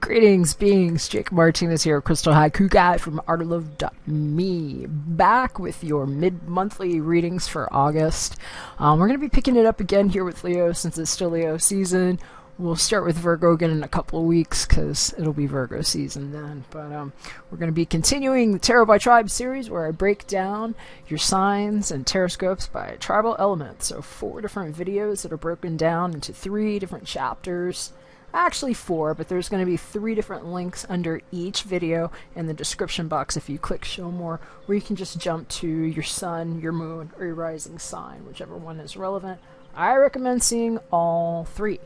Greetings, beings. Jacob Martinez here, Crystal Haiku Guy from artoflove.me, back with your mid-monthly readings for August. We're going to be picking it up again here with Leo since it's still Leo season. We'll start with Virgo again in a couple of weeks because it'll be Virgo season then. But we're going to be continuing the Tarot by Tribe series where I break down your signs and taroscopes by tribal elements. So 4 different videos that are broken down into 3 different chapters. Actually 4, but there's going to be 3 different links under each video in the description box if you click show more, where you can just jump to your sun, your moon, or your rising sign, whichever one is relevant. I recommend seeing all 3,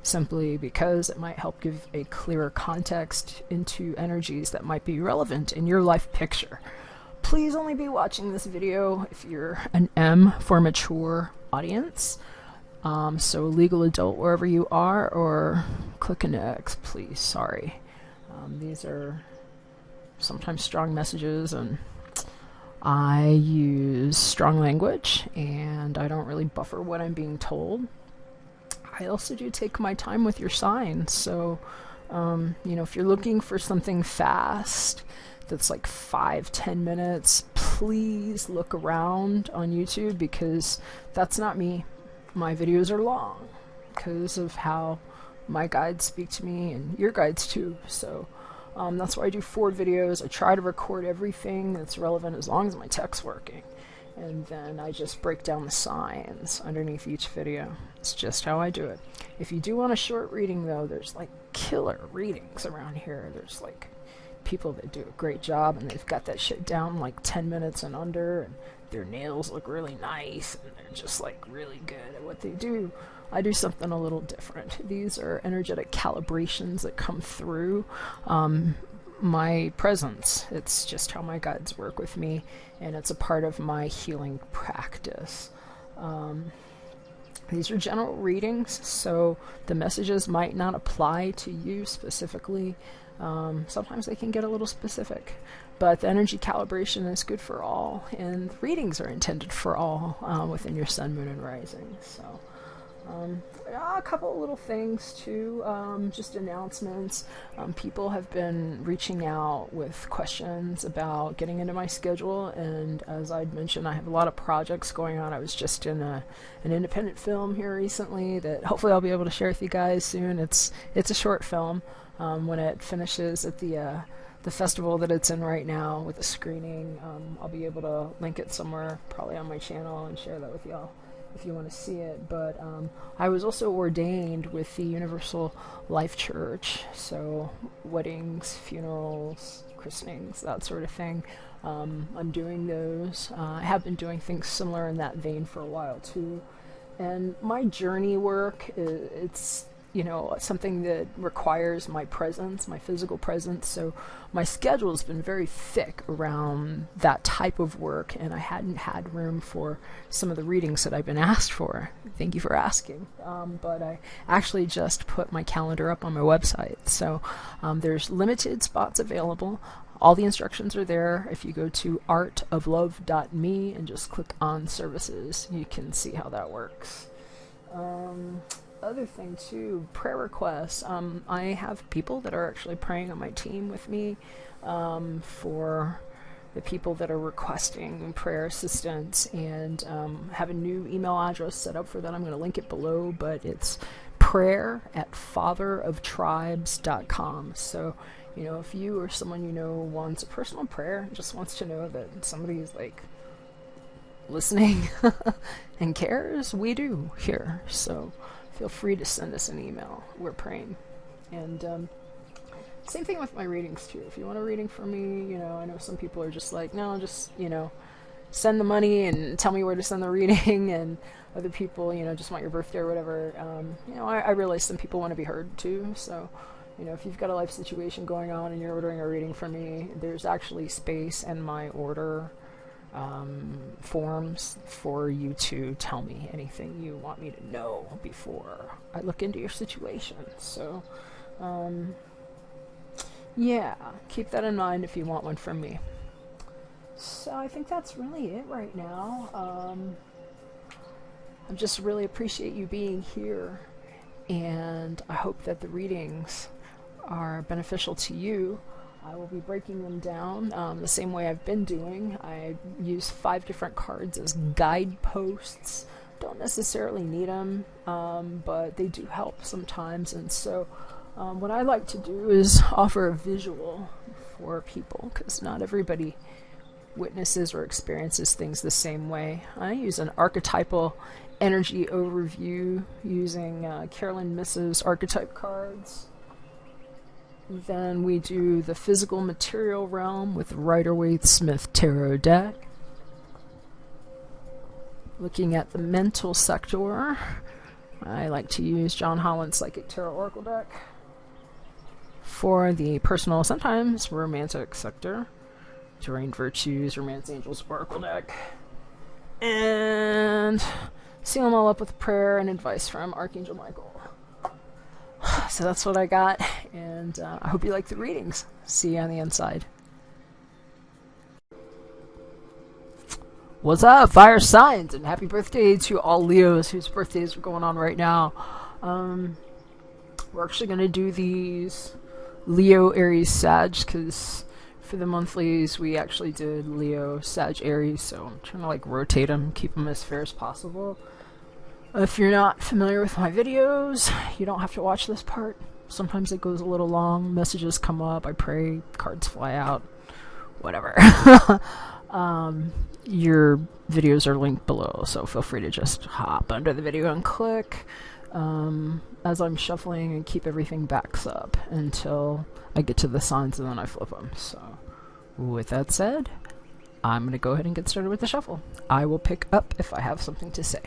simply because it might help give a clearer context into energies that might be relevant in your life picture. Please only be watching this video if you're an M for mature audience. So legal adult wherever you are, or click an X, please. Sorry. These are sometimes strong messages, and I use strong language, and I don't really buffer what I'm being told. I also do take my time with your signs, so if you're looking for something fast that's like 5-10 minutes, please look around on YouTube, because that's not me. My videos are long because of how my guides speak to me, and your guides too. So that's why I do 4 videos. I try to record everything that's relevant as long as my tech's working, and then I just break down the signs underneath each video. It's just how I do it. If you do want a short reading though, there's like killer readings around here. There's like people that do a great job, and they've got that shit down like 10 minutes and under, and their nails look really nice, and they're just like really good at what they do. I do something a little different. These are energetic calibrations that come through my presence. It's just how my guides work with me, and it's a part of my healing practice. These are general readings, so the messages might not apply to you specifically. Sometimes they can get a little specific, but the energy calibration is good for all, and readings are intended for all within your sun, moon, and rising. So a couple of little things too, just announcements. People have been reaching out with questions about getting into my schedule, and as I'd mentioned, I have a lot of projects going on. I was just in an independent film here recently that hopefully I'll be able to share with you guys soon. It's a short film. When it finishes at the festival that it's in right now with a screening, I'll be able to link it somewhere, probably on my channel, and share that with y'all if you want to see it. But I was also ordained with the Universal Life Church, so weddings, funerals, christenings, that sort of thing. I'm doing those. I have been doing things similar in that vein for a while too. And my journey work, it's something that requires my presence, my physical presence. So my schedule has been very thick around that type of work, and I hadn't had room for some of the readings that I've been asked for. Thank you for asking. But I actually just put my calendar up on my website. So there's limited spots available. All the instructions are there. If you go to artoflove.me and just click on services, you can see how that works. Other thing too, prayer requests. I have people that are actually praying on my team with me for the people that are requesting prayer assistance, and have a new email address set up for that. I'm going to link it below, but it's prayer@fatheroftribes.com. So if you or someone you know wants a personal prayer, just wants to know that somebody's like listening and cares, we do here. So feel free to send us an email. We're praying. And same thing with my readings too. If you want a reading from me, I know some people are just like, no, just send the money and tell me where to send the reading, and other people just want your birthday or whatever. I realize some people want to be heard too. So if you've got a life situation going on and you're ordering a reading from me, there's actually space in my order forms for you to tell me anything you want me to know before I look into your situation. So yeah, keep that in mind if you want one from me. So I think that's really it right now. I just really appreciate you being here, and I hope that the readings are beneficial to you, I will be breaking them down the same way I've been doing. I use 5 different cards as guideposts. Don't necessarily need them, but they do help sometimes. And so what I like to do is offer a visual for people, because not everybody witnesses or experiences things the same way. I use an archetypal energy overview using Carolyn Miss's archetype cards. Then we do the physical material realm with the Rider-Waite-Smith Tarot deck. Looking at the mental sector, I like to use John Holland's Psychic Tarot Oracle deck. For the personal, sometimes romantic sector, Terrain Virtues, Romance Angels Oracle deck. And seal them all up with prayer and advice from Archangel Michael. So that's what I got, and I hope you like the readings. See you on the inside. What's up, fire signs, and happy birthday to all Leos whose birthdays are going on right now. We're actually going to do these Leo, Aries, Sag, because for the monthlies we actually did Leo, Sag, Aries, so I'm trying to like rotate them, keep them as fair as possible. If you're not familiar with my videos, you don't have to watch this part. Sometimes it goes a little long, messages come up, I pray, cards fly out, whatever. Your videos are linked below, so feel free to just hop under the video and click as I'm shuffling, and keep everything backs up until I get to the signs, and then I flip them. So with that said, I'm going to go ahead and get started with the shuffle. I will pick up if I have something to say.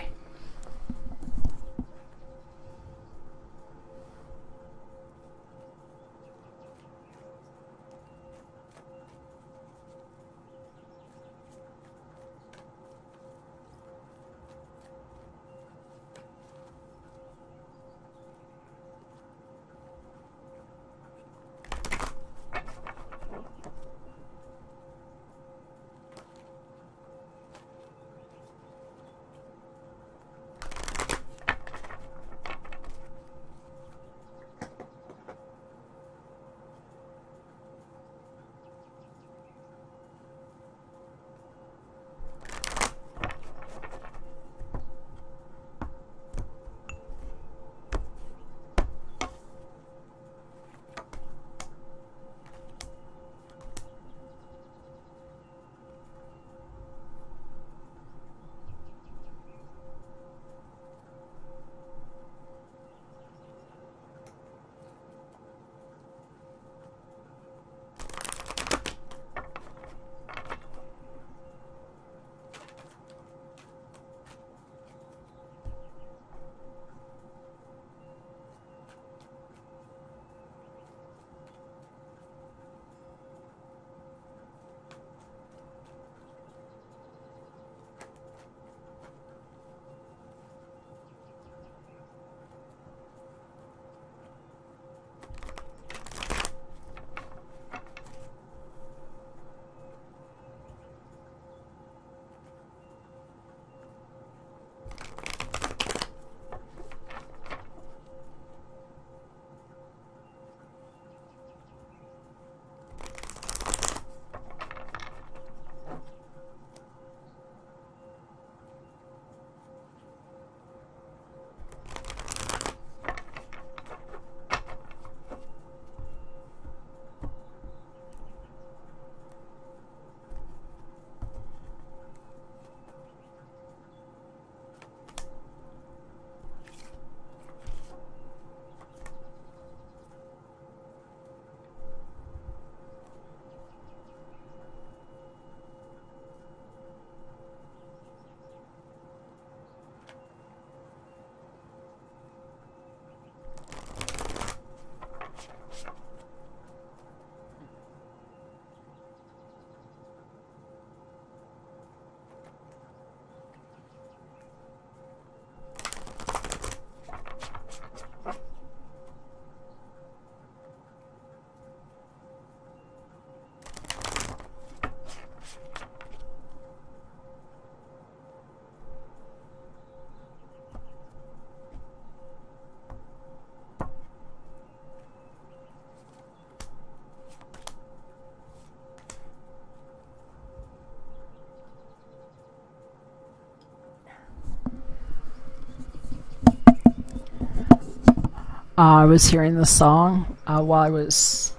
I was hearing the song while I was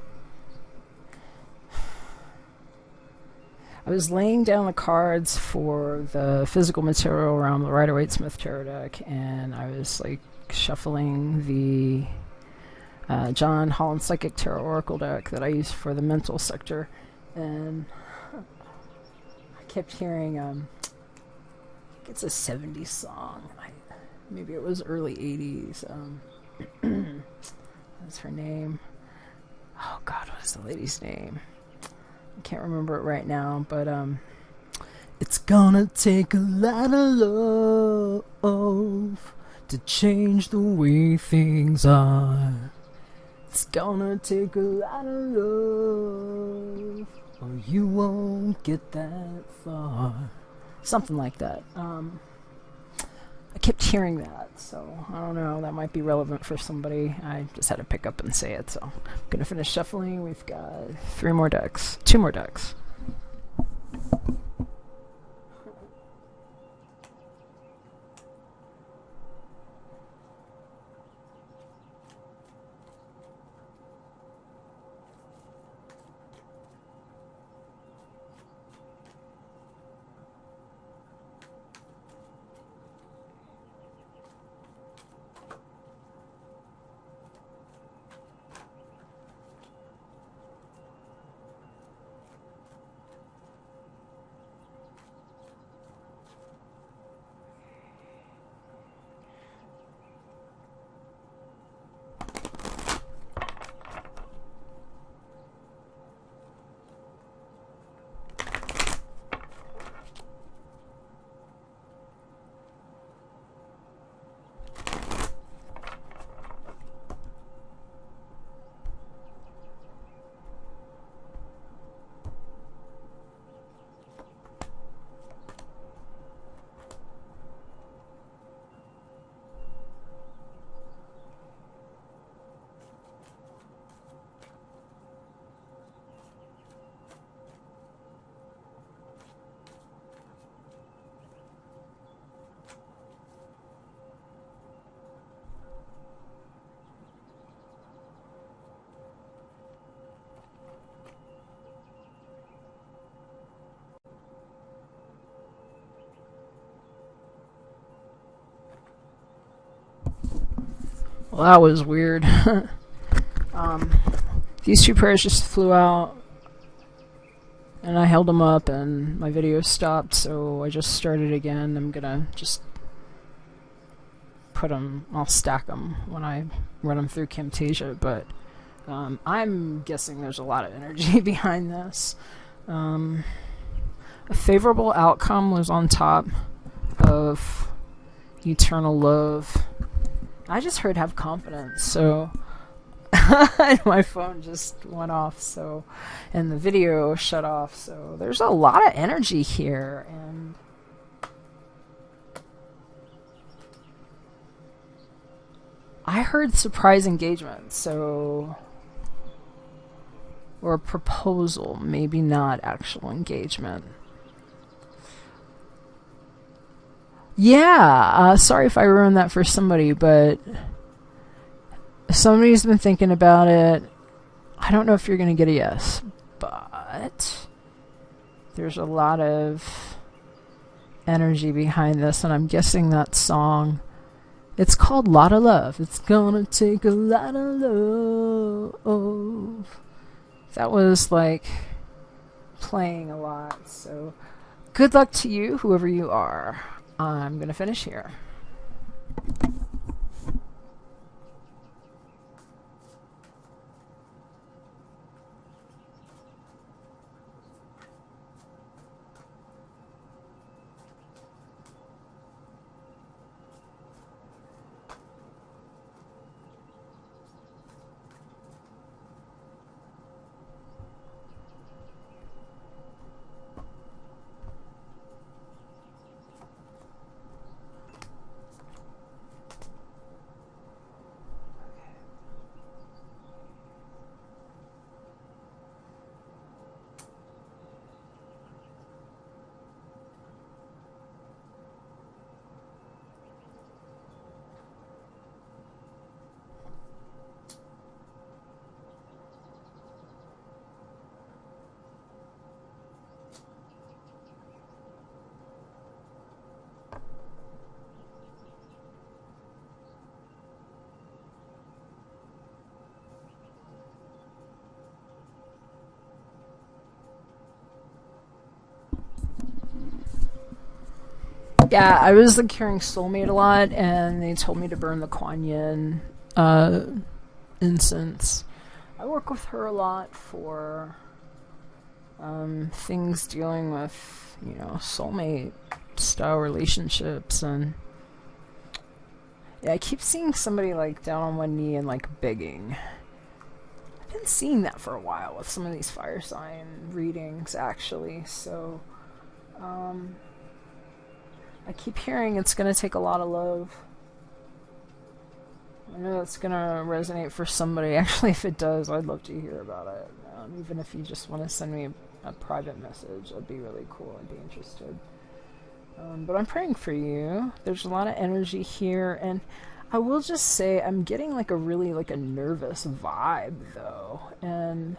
laying down the cards for the physical material around the Rider-Waite-Smith tarot deck, and I was like shuffling the John Holland Psychic Tarot Oracle deck that I use for the mental sector, and I kept hearing I think it's a 70s song. Maybe it was early 80s. What's her name? Oh God, what is the lady's name? I can't remember it right now, but it's gonna take a lot of love to change the way things are. It's gonna take a lot of love, or you won't get that far. Something like that. I kept hearing that, so I don't know, that might be relevant for somebody. I just had to pick up and say it, so I'm gonna finish shuffling. We've got 2 more decks. Well, that was weird. These 2 prayers just flew out, and I held them up, and my video stopped, so I just started again. I'm gonna just put them, I'll stack them when I run them through Camtasia, but I'm guessing there's a lot of energy behind this. A favorable outcome was on top of eternal love. I just heard have confidence, so and my phone just went off, so, and the video shut off, so there's a lot of energy here, and I heard surprise engagement, so, or proposal, maybe not actual engagement. Yeah, sorry if I ruined that for somebody, but somebody's been thinking about it. I don't know if you're going to get a yes, but there's a lot of energy behind this, and I'm guessing that song, it's called Lot of Love. It's gonna take a lot of love. That was like playing a lot, so good luck to you, whoever you are. I'm gonna finish here. Yeah, I was like hearing soulmate a lot, and they told me to burn the Kuan Yin incense. I work with her a lot for things dealing with, you know, soulmate style relationships. And yeah, I keep seeing somebody like down on one knee and like begging. I've been seeing that for a while with some of these fire sign readings, actually. So I keep hearing it's going to take a lot of love. I know that's going to resonate for somebody. Actually, if it does, I'd love to hear about it. Even if you just want to send me a private message, that'd be really cool. I'd be interested. But I'm praying for you. There's a lot of energy here, and I will just say I'm getting like a really like a nervous vibe though, and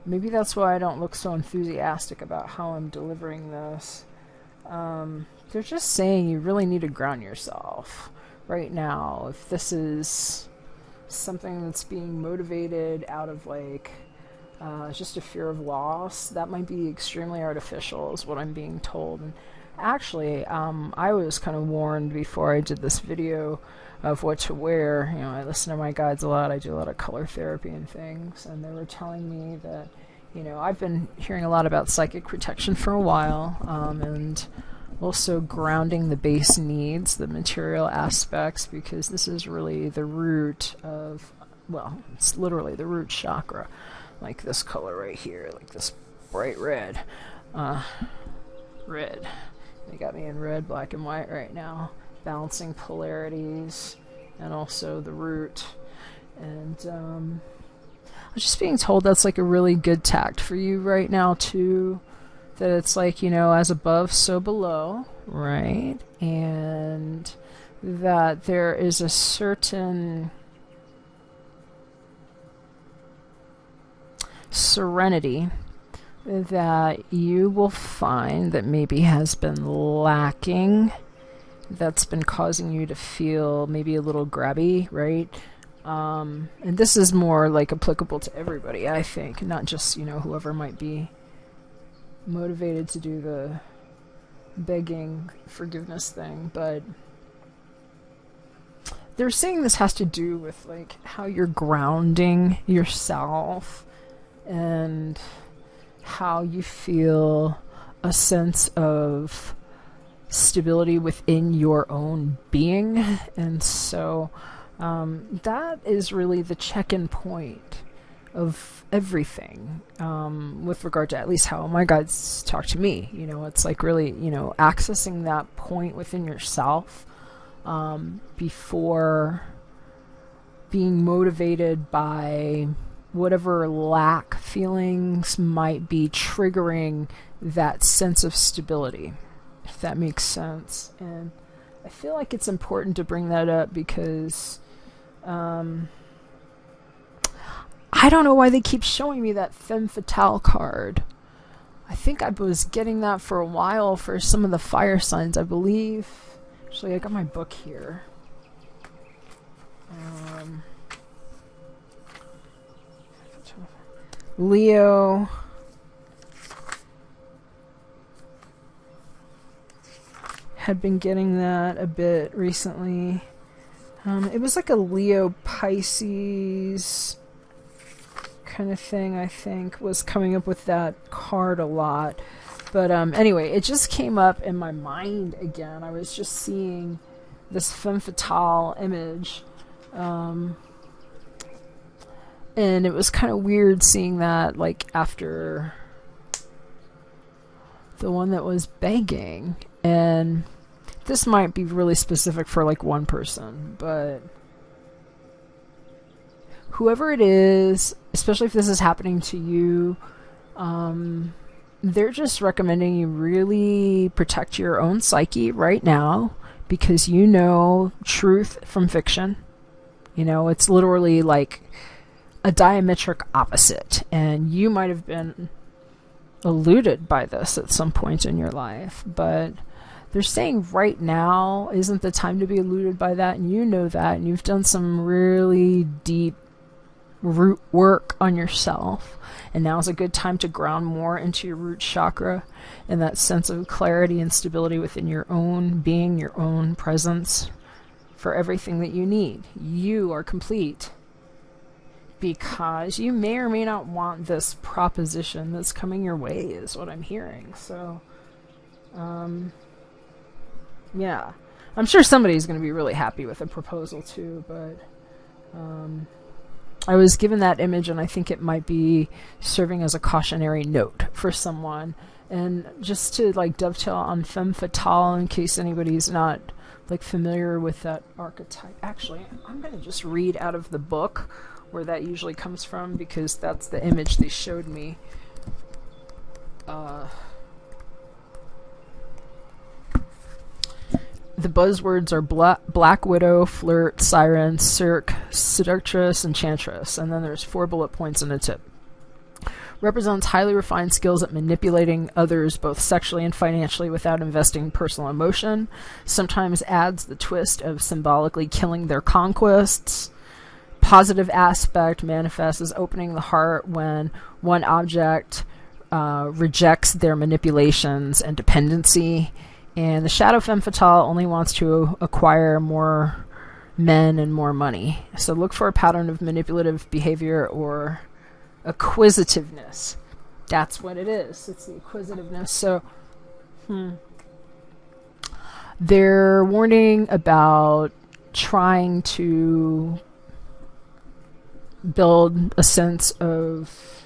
maybe that's why I don't look so enthusiastic about how I'm delivering this. They're just saying you really need to ground yourself right now. If this is something that's being motivated out of like just a fear of loss, that might be extremely artificial is what I'm being told. And actually, I was kind of warned before I did this video of what to wear. You know, I listen to my guides a lot. I do a lot of color therapy and things, and they were telling me that, you know, I've been hearing a lot about psychic protection for a while, and also grounding the base needs, the material aspects, because this is really the root of, well, it's literally the root chakra. Like this color right here, like this bright red. Red. They got me in red, black, and white right now. Balancing polarities, and also the root. And I'm just being told that's like a really good tact for you right now too. That it's like, you know, as above, so below, right? And that there is a certain serenity that you will find that maybe has been lacking, that's been causing you to feel maybe a little grabby, right? And this is more like applicable to everybody, I think, not just, you know, whoever might be motivated to do the begging forgiveness thing. But they're saying this has to do with like how you're grounding yourself and how you feel a sense of stability within your own being. And so that is really the check-in point of everything, with regard to at least how my guides talk to me. You know, it's like really, you know, accessing that point within yourself before being motivated by whatever lack feelings might be triggering that sense of stability, if that makes sense. And I feel like it's important to bring that up because I don't know why they keep showing me that femme fatale card. I think I was getting that for a while for some of the fire signs, I believe. Actually, I got my book here. Leo. Had been getting that a bit recently. It was like a Leo Pisces kind of thing, I think, was coming up with that card a lot. But anyway, it just came up in my mind again. I was just seeing this femme fatale image. And it was kind of weird seeing that, like, after the one that was begging. And this might be really specific for, like, one person, but whoever it is, especially if this is happening to you, they're just recommending you really protect your own psyche right now, because you know truth from fiction. You know, it's literally like a diametric opposite, and you might have been eluded by this at some point in your life, but they're saying right now isn't the time to be eluded by that, and you know that, and you've done some really deep root work on yourself. And now is a good time to ground more into your root chakra and that sense of clarity and stability within your own being, your own presence for everything that you need. You are complete. Because you may or may not want this proposition that's coming your way, is what I'm hearing. So, yeah. I'm sure somebody's going to be really happy with the proposal too, but I was given that image and I think it might be serving as a cautionary note for someone. And just to like dovetail on femme fatale, in case anybody's not like familiar with that archetype. Actually, I'm going to just read out of the book where that usually comes from, because that's the image they showed me. The buzzwords are Black Widow, Flirt, Siren, Cirque, Seductress, Enchantress. And then there's 4 bullet points and a tip. Represents highly refined skills at manipulating others both sexually and financially without investing personal emotion. Sometimes adds the twist of symbolically killing their conquests. Positive aspect manifests as opening the heart when one object rejects their manipulations and dependency. And the shadow femme fatale only wants to acquire more men and more money. So look for a pattern of manipulative behavior or acquisitiveness. That's what it is. It's the acquisitiveness. So, they're warning about trying to build a sense of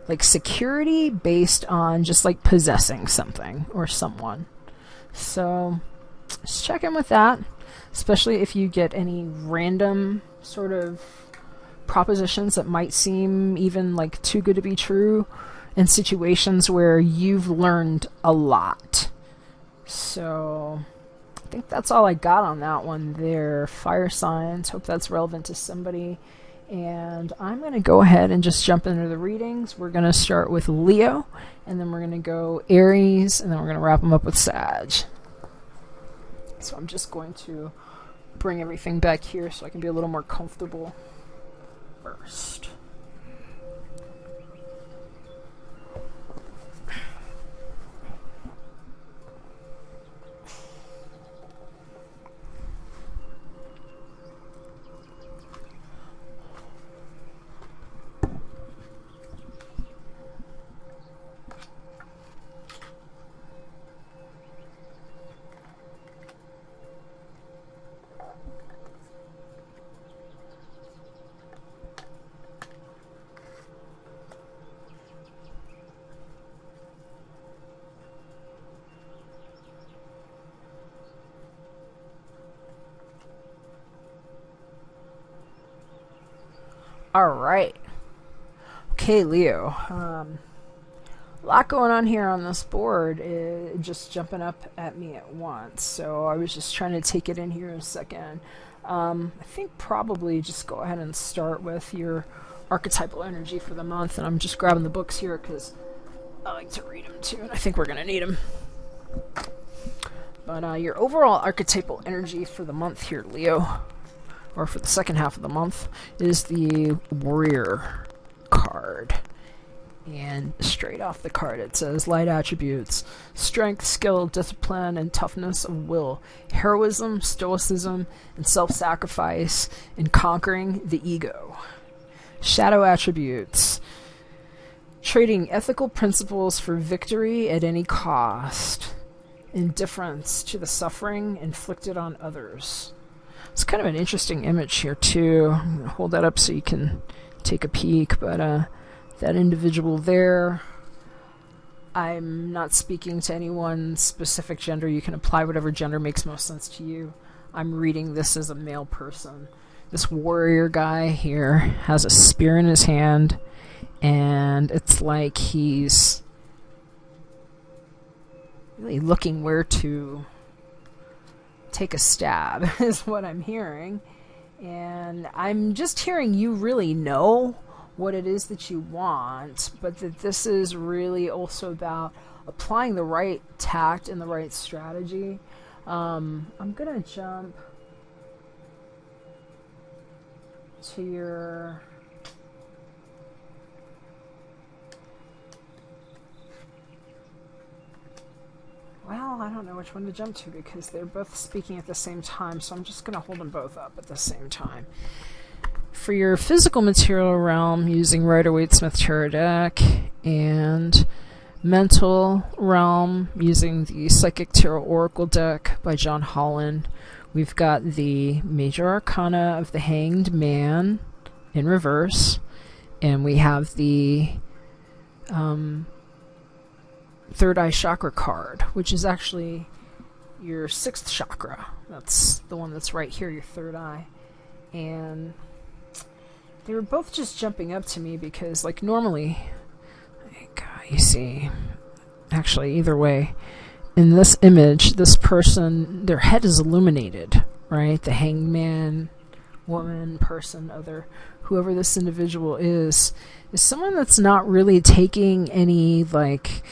like security based on just like possessing something or someone. So just check in with that, especially if you get any random sort of propositions that might seem even like too good to be true in situations where you've learned a lot. So I think that's all I got on that one there. Fire signs. Hope that's relevant to somebody. And I'm going to go ahead and just jump into the readings. We're going to start with Leo, and then we're going to go Aries, and then we're going to wrap them up with Sag. So I'm just going to bring everything back here so I can be a little more comfortable first. Alright. Okay, Leo. A lot going on here on this board, just jumping up at me at once. So I was just trying to take it in here in a second. I think probably just go ahead and start with your archetypal energy for the month. And I'm just grabbing the books here because I like to read them too, and I think we're going to need them. But your overall archetypal energy for the month here, Leo, or for the second half of the month, is the Warrior card. And straight off the card it says light attributes: strength, skill, discipline, and toughness of will, heroism, stoicism, and self-sacrifice in conquering the ego. Shadow attributes: trading ethical principles for victory at any cost, indifference to the suffering inflicted on others. It's kind of an interesting image here too. I'm going to hold that up so you can take a peek, but that individual there, I'm not speaking to any one specific gender. You can apply whatever gender makes most sense to you. I'm reading this as a male person. This warrior guy here has a spear in his hand, and it's like he's really looking where to take a stab, is what I'm hearing. And I'm just hearing you really know what it is that you want, but that this is really also about applying the right tact and the right strategy. I'm gonna jump to your well, I don't know which one to jump to because they're both speaking at the same time, so I'm just going to hold them both up at the same time. For your physical material realm, using Rider-Waite-Smith Tarot deck, and mental realm, using the Psychic Tarot Oracle deck by John Holland, we've got the Major Arcana of the Hanged Man in reverse, and we have the Third Eye Chakra card, which is actually your 6th chakra. That's the one that's right here, your third eye. And they were both just jumping up to me because, like, normally, like, you see, actually, either way, in this image, this person, their head is illuminated, right? The hanged man, woman, person, other, whoever this individual is someone that's not really taking any, like,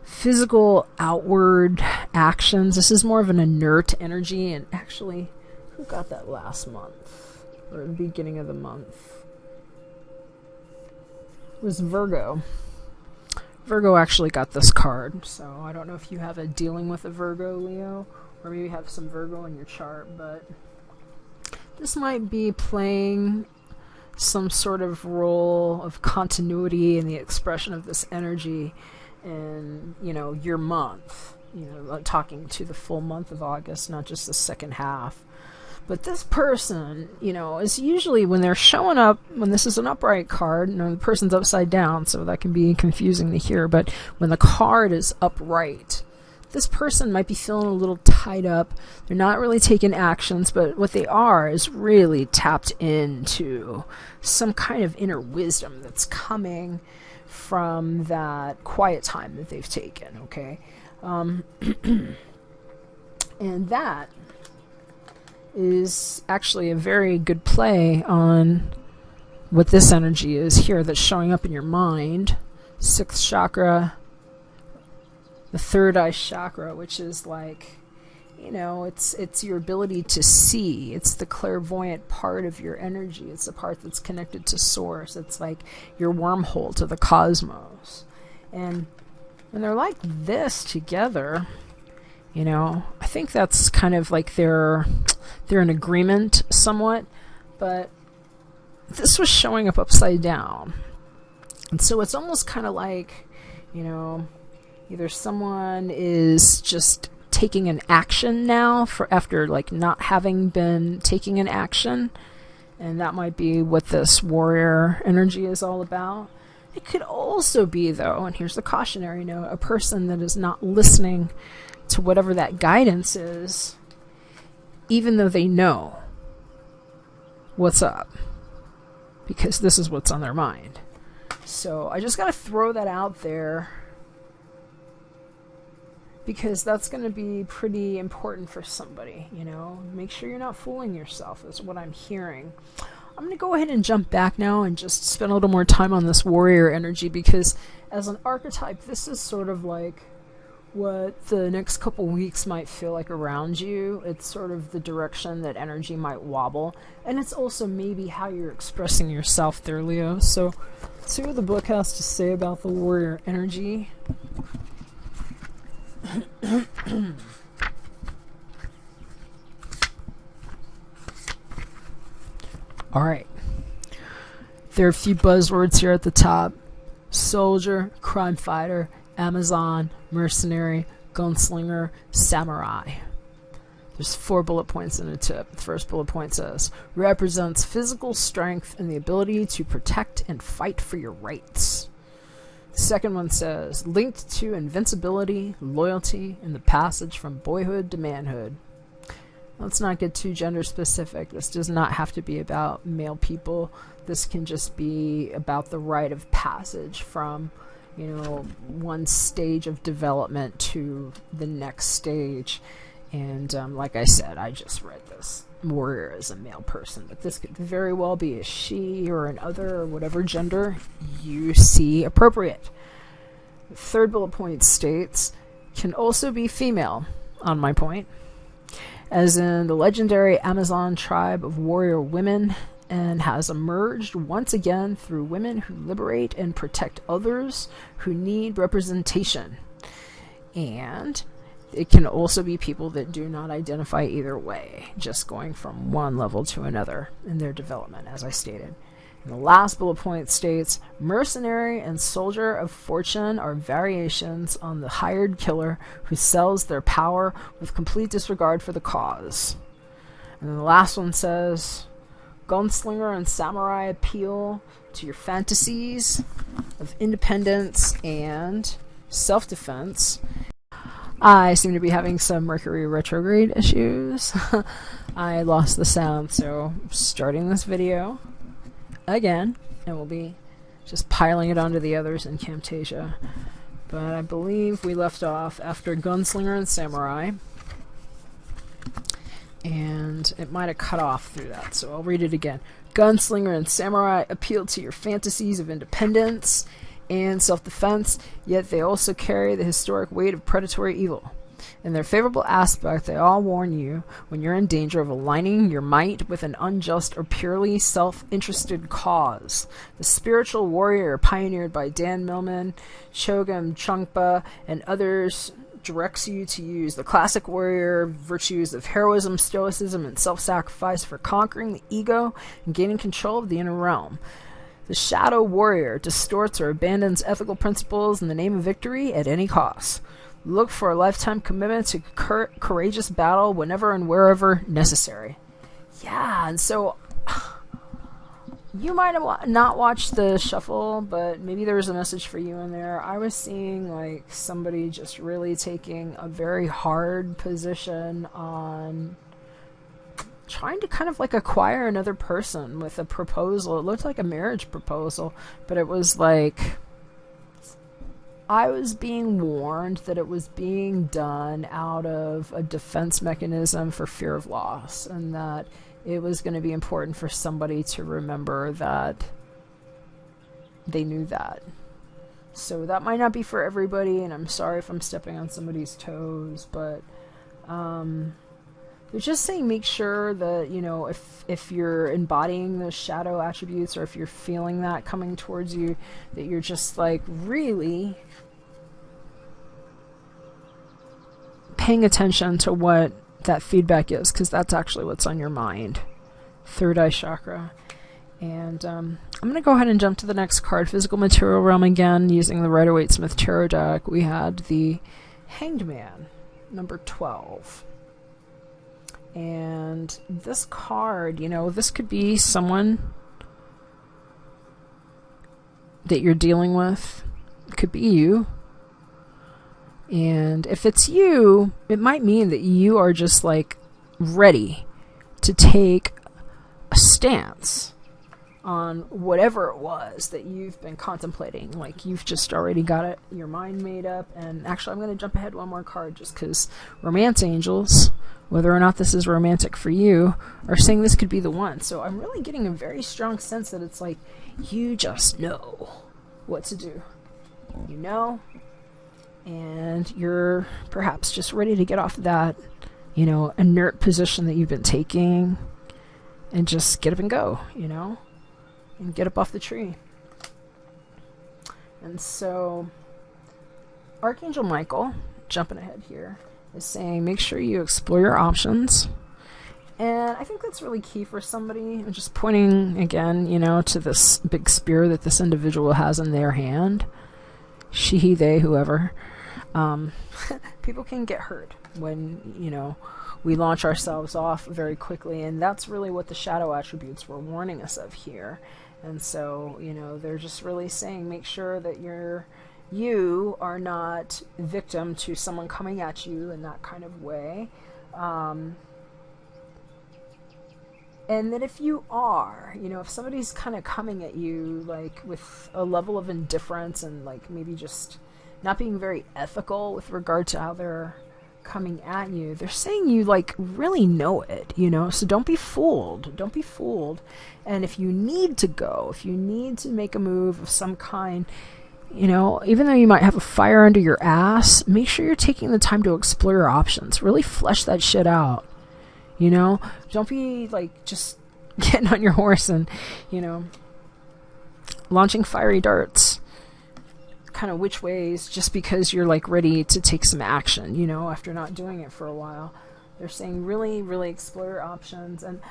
physical outward actions. This is more of an inert energy. And actually, who got that last month or the beginning of the month? It was Virgo. Virgo actually got this card, so I don't know if you have a dealing with a Virgo, Leo, or maybe you have some Virgo in your chart, but this might be playing some sort of role of continuity in the expression of this energy in, you know, your month, you know, talking to the full month of August, not just the second half. But this person, you know, is usually when they're showing up, when this is an upright card, you know, the person's upside down, so that can be confusing to hear, but when the card is upright, this person might be feeling a little tied up. They're not really taking actions, but what they are is really tapped into some kind of inner wisdom that's coming from that quiet time that they've taken, okay? And that is actually a very good play on what this energy is here that's showing up in your mind. 6th chakra, the third eye chakra, which is like, you know, it's your ability to see. It's the clairvoyant part of your energy. It's the part that's connected to source. It's like your wormhole to the cosmos. And when they're like this together, you know, I think that's kind of like they're in agreement somewhat, but this was showing up upside down. And so it's almost kind of like, you know, either someone is just taking an action now for after like not having been taking an action, and that might be what this warrior energy is all about. It could also be, though, and here's the cautionary note, a person that is not listening to whatever that guidance is, even though they know what's up, because this is what's on their mind. So I just got to throw that out there, because that's going to be pretty important for somebody, you know. Make sure you're not fooling yourself, is what I'm hearing. I'm going to go ahead and jump back now and just spend a little more time on this warrior energy, because as an archetype, this is sort of like what the next couple weeks might feel like around you. It's sort of the direction that energy might wobble, and it's also maybe how you're expressing yourself there, Leo. So see what the book has to say about the warrior energy. All right, there are a few buzzwords here at the top: soldier, crime fighter, Amazon, mercenary, gunslinger, samurai. There's 4 bullet points in a tip. The first bullet point says, represents physical strength and the ability to protect and fight for your rights. The second one says, linked to invincibility, loyalty, and the passage from boyhood to manhood. Let's not get too gender specific. This does not have to be about male people. This can just be about the rite of passage from, you know, one stage of development to the next stage. And like I said, I just read this warrior as a male person, but this could very well be a she or an other or whatever gender you see appropriate. The third bullet point states, can also be female, on my point, as in the legendary Amazon tribe of warrior women and has emerged once again through women who liberate and protect others who need representation. And it can also be people that do not identify either way, just going from one level to another in their development, as I stated. And the last bullet point states, mercenary and soldier of fortune are variations on the hired killer who sells their power with complete disregard for the cause. And then the last one says, gunslinger and samurai appeal to your fantasies of independence and self-defense. I seem to be having some Mercury retrograde issues. I lost the sound, so I'm starting this video again, and we'll be just piling it onto the others in Camtasia. But I believe we left off after Gunslinger and Samurai, and it might have cut off through that, so I'll read it again. Gunslinger and Samurai appeal to your fantasies of independence and self-defense, yet they also carry the historic weight of predatory evil. In their favorable aspect, they all warn you when you're in danger of aligning your might with an unjust or purely self-interested cause. The spiritual warrior pioneered by Dan Millman, Chogyam Trungpa, and others directs you to use the classic warrior virtues of heroism, stoicism, and self-sacrifice for conquering the ego and gaining control of the inner realm. The shadow warrior distorts or abandons ethical principles in the name of victory at any cost. Look for a lifetime commitment to courageous battle whenever and wherever necessary. Yeah, and so you might have not watched the shuffle, but maybe there was a message for you in there. I was seeing like somebody just really taking a very hard position on trying to kind of like acquire another person with a proposal. It looked like a marriage proposal, but it was like I was being warned that it was being done out of a defense mechanism for fear of loss, and that it was going to be important for somebody to remember that they knew that. So that might not be for everybody, and I'm sorry if I'm stepping on somebody's toes, but they're just saying make sure that, you know, if you're embodying those shadow attributes, or if you're feeling that coming towards you, that you're just like really paying attention to what that feedback is, because that's actually what's on your mind. Third eye chakra. And I'm going to go ahead and jump to the next card, Physical Material Realm again, using the Rider-Waite-Smith Tarot deck. We had the Hanged Man, number 12. And this card, you know, this could be someone that you're dealing with. It could be you. And if it's you, it might mean that you are just like ready to take a stance on whatever it was that you've been contemplating. Like you've just already got it, your mind made up. And actually, I'm going to jump ahead one more card just because Romance Angels, whether or not this is romantic for you, are saying this could be the one. So I'm really getting a very strong sense that it's like you just know what to do. You know? And you're perhaps just ready to get off that, you know, inert position that you've been taking and just get up and go, you know, and get up off the tree. And so Archangel Michael, jumping ahead here, is saying make sure you explore your options. And I think that's really key for somebody. I'm just pointing again, you know, to this big spear that this individual has in their hand. She, he, they, whoever. People can get hurt when, you know, we launch ourselves off very quickly, and that's really what the shadow attributes were warning us of here. And so, you know, they're just really saying make sure that you are not victim to someone coming at you in that kind of way. And that if you are, you know, if somebody's kind of coming at you like with a level of indifference and like maybe just not being very ethical with regard to how they're coming at you, they're saying you like really know it, you know, so don't be fooled. Don't be fooled. And if you need to go, if you need to make a move of some kind, you know, even though you might have a fire under your ass, make sure you're taking the time to explore your options. Really flesh that shit out. You know, don't be like just getting on your horse and, launching fiery darts kind of which ways, just because you're like ready to take some action, after not doing it for a while. They're saying really, really explore your options. And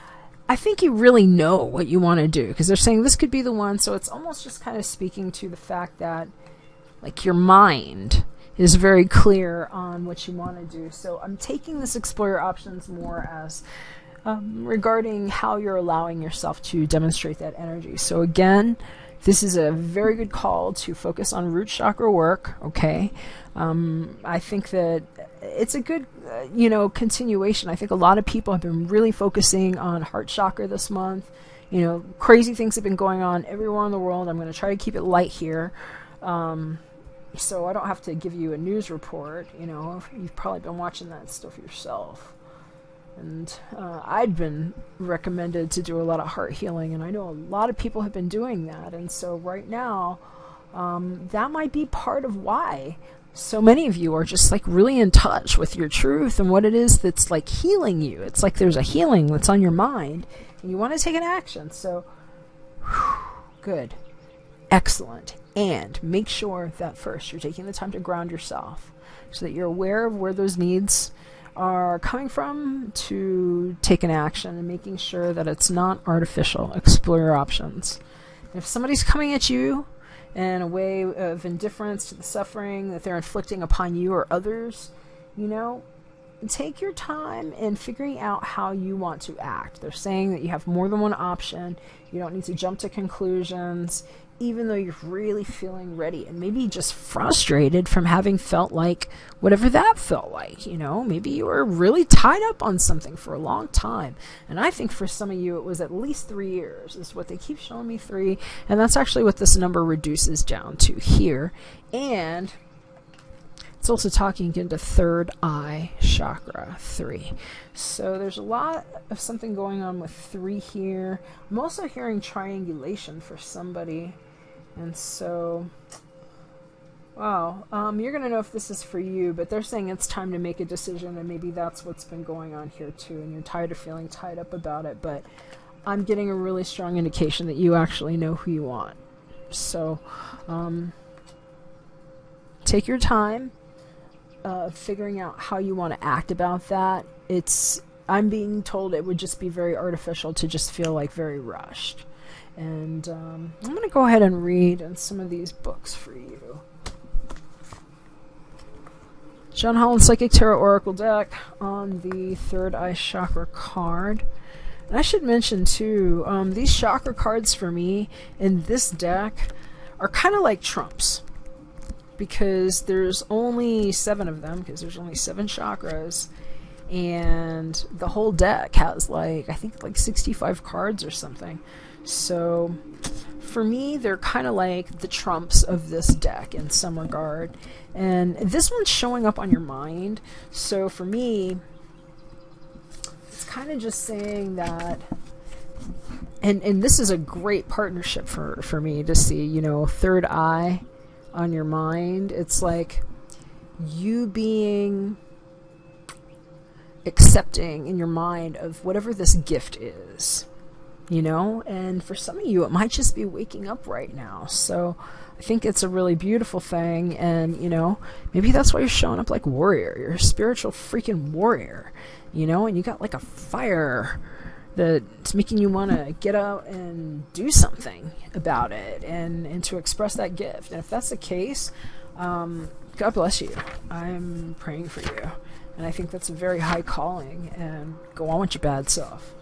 I think you really know what you want to do, because they're saying this could be the one. So it's almost just kind of speaking to the fact that like your mind is very clear on what you want to do. So I'm taking this explore your options more as regarding how you're allowing yourself to demonstrate that energy. So again, this is a very good call to focus on root chakra work, okay? I think that it's a good, continuation. I think a lot of people have been really focusing on heart chakra this month. Crazy things have been going on everywhere in the world. I'm going to try to keep it light here, so I don't have to give you a news report. You've probably been watching that stuff yourself. And I'd been recommended to do a lot of heart healing, and I know a lot of people have been doing that. And so right now, that might be part of why so many of you are just like really in touch with your truth and what it is that's like healing you. It's like there's a healing that's on your mind, and you want to take an action. So, good. Excellent. And make sure that first you're taking the time to ground yourself so that you're aware of where those needs are coming from to take an action, and making sure that it's not artificial. Explore your options. And if somebody's coming at you in a way of indifference to the suffering that they're inflicting upon you or others, take your time in figuring out how you want to act. They're saying that you have more than one option. You don't need to jump to conclusions, even though you're really feeling ready and maybe just frustrated from having felt like whatever that felt like. Maybe you were really tied up on something for a long time. And I think for some of you, it was at least 3 years is what they keep showing me, 3. And that's actually what this number reduces down to here. And it's also talking into third eye chakra, 3. So there's a lot of something going on with 3 here. I'm also hearing triangulation for somebody. And so, wow, you're going to know if this is for you, but they're saying it's time to make a decision, and maybe that's what's been going on here too, and you're tired of feeling tied up about it. But I'm getting a really strong indication that you actually know who you want. So, take your time figuring out how you want to act about that. I'm being told it would just be very artificial to just feel like very rushed. And I'm going to go ahead and read in some of these books for you. John Holland Psychic Tarot Oracle deck on the third eye chakra card. And I should mention too, these chakra cards for me in this deck are kind of like trumps, because there's only 7 of them, because there's only 7 chakras, and the whole deck has I think 65 cards or something. So for me, they're kind of like the trumps of this deck in some regard. And this one's showing up on your mind. So for me, it's kind of just saying that, and this is a great partnership for me to see, third eye on your mind. It's like you being accepting in your mind of whatever this gift is. And for some of you, it might just be waking up right now. So I think it's a really beautiful thing. And, maybe that's why you're showing up like warrior. You're a spiritual freaking warrior, and you got like a fire that's making you want to get out and do something about it and to express that gift. And if that's the case, God bless you. I'm praying for you. And I think that's a very high calling, and go on with your bad self.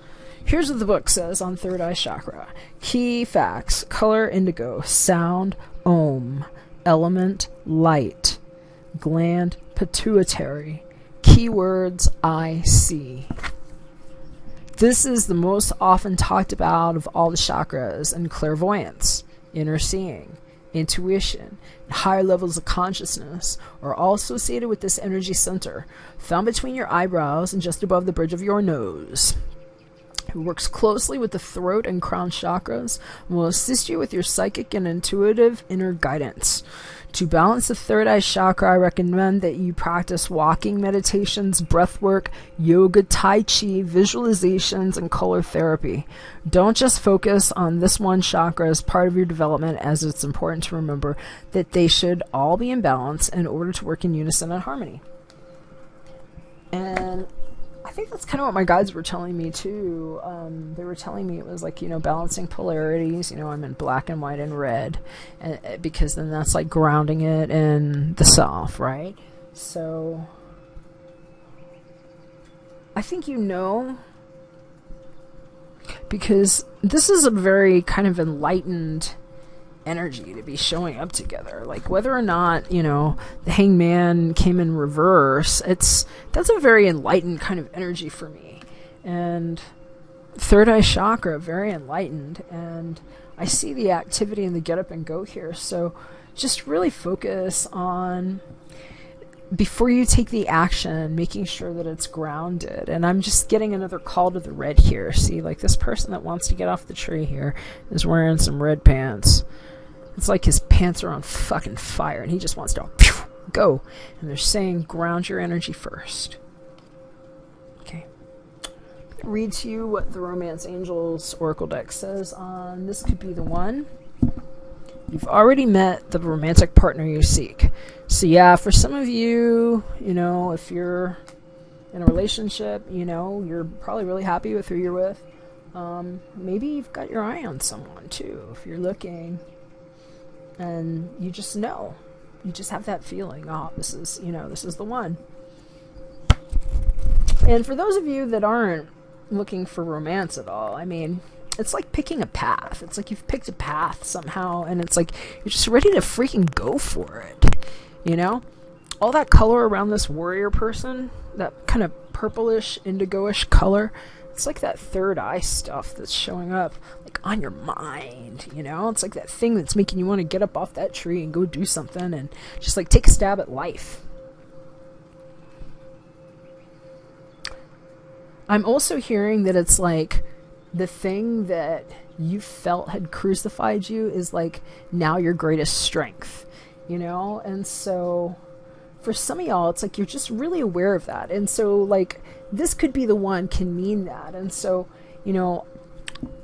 Here's what the book says on third eye chakra. Key facts: color indigo, sound om, element light, gland pituitary, keywords I see. This is the most often talked about of all the chakras, and clairvoyance, inner seeing, intuition, and higher levels of consciousness are all associated with this energy center, found between your eyebrows and just above the bridge of your nose. who works closely with the throat and crown chakras and will assist you with your psychic and intuitive inner guidance. To balance the third eye chakra, I recommend that you practice walking meditations, breath work, yoga, tai chi, visualizations, and color therapy. Don't just focus on this one chakra as part of your development, as it's important to remember that they should all be in balance in order to work in unison and harmony. And I think that's kind of what my guides were telling me too. They were telling me it was like, balancing polarities. I'm in black and white and red, because then that's like grounding it in the self, right? So I think because this is a very kind of enlightened energy to be showing up together. Like whether or not, the hangman came in reverse, that's a very enlightened kind of energy for me. And third eye chakra, very enlightened. And I see the activity and the get up and go here. So just really focus on, before you take the action, making sure that it's grounded. And I'm just getting another call to the red here. See, like this person that wants to get off the tree here is wearing some red pants. It's like his pants are on fucking fire and he just wants to go. And they're saying, ground your energy first. Okay. Read to you what the Romance Angels Oracle deck says on This Could Be the One. You've already met the romantic partner you seek. So yeah, for some of you, if you're in a relationship, you're probably really happy with who you're with. Maybe you've got your eye on someone too, if you're looking. And you just know. You just have that feeling, this is the one. And for those of you that aren't looking for romance at all, it's like picking a path. It's like you've picked a path somehow, and it's like you're just ready to freaking go for it. All that color around this warrior person, that kind of purplish, indigo-ish color, it's like that third eye stuff that's showing up like on your mind, It's like that thing that's making you want to get up off that tree and go do something and just like take a stab at life. I'm also hearing that it's like the thing that you felt had crucified you is like now your greatest strength, And so for some of y'all, it's like you're just really aware of that. And so like this could be the one can mean that. And so,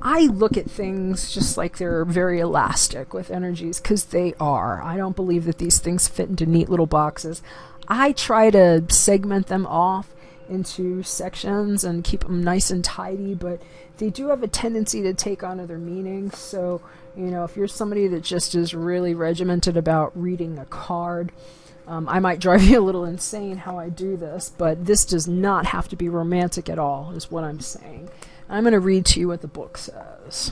I look at things just like they're very elastic with energies, because they are. I don't believe that these things fit into neat little boxes. I try to segment them off into sections and keep them nice and tidy, but they do have a tendency to take on other meanings. So, if you're somebody that just is really regimented about reading a card, I might drive you a little insane how I do this, but this does not have to be romantic at all, is what I'm saying. I'm going to read to you what the book says.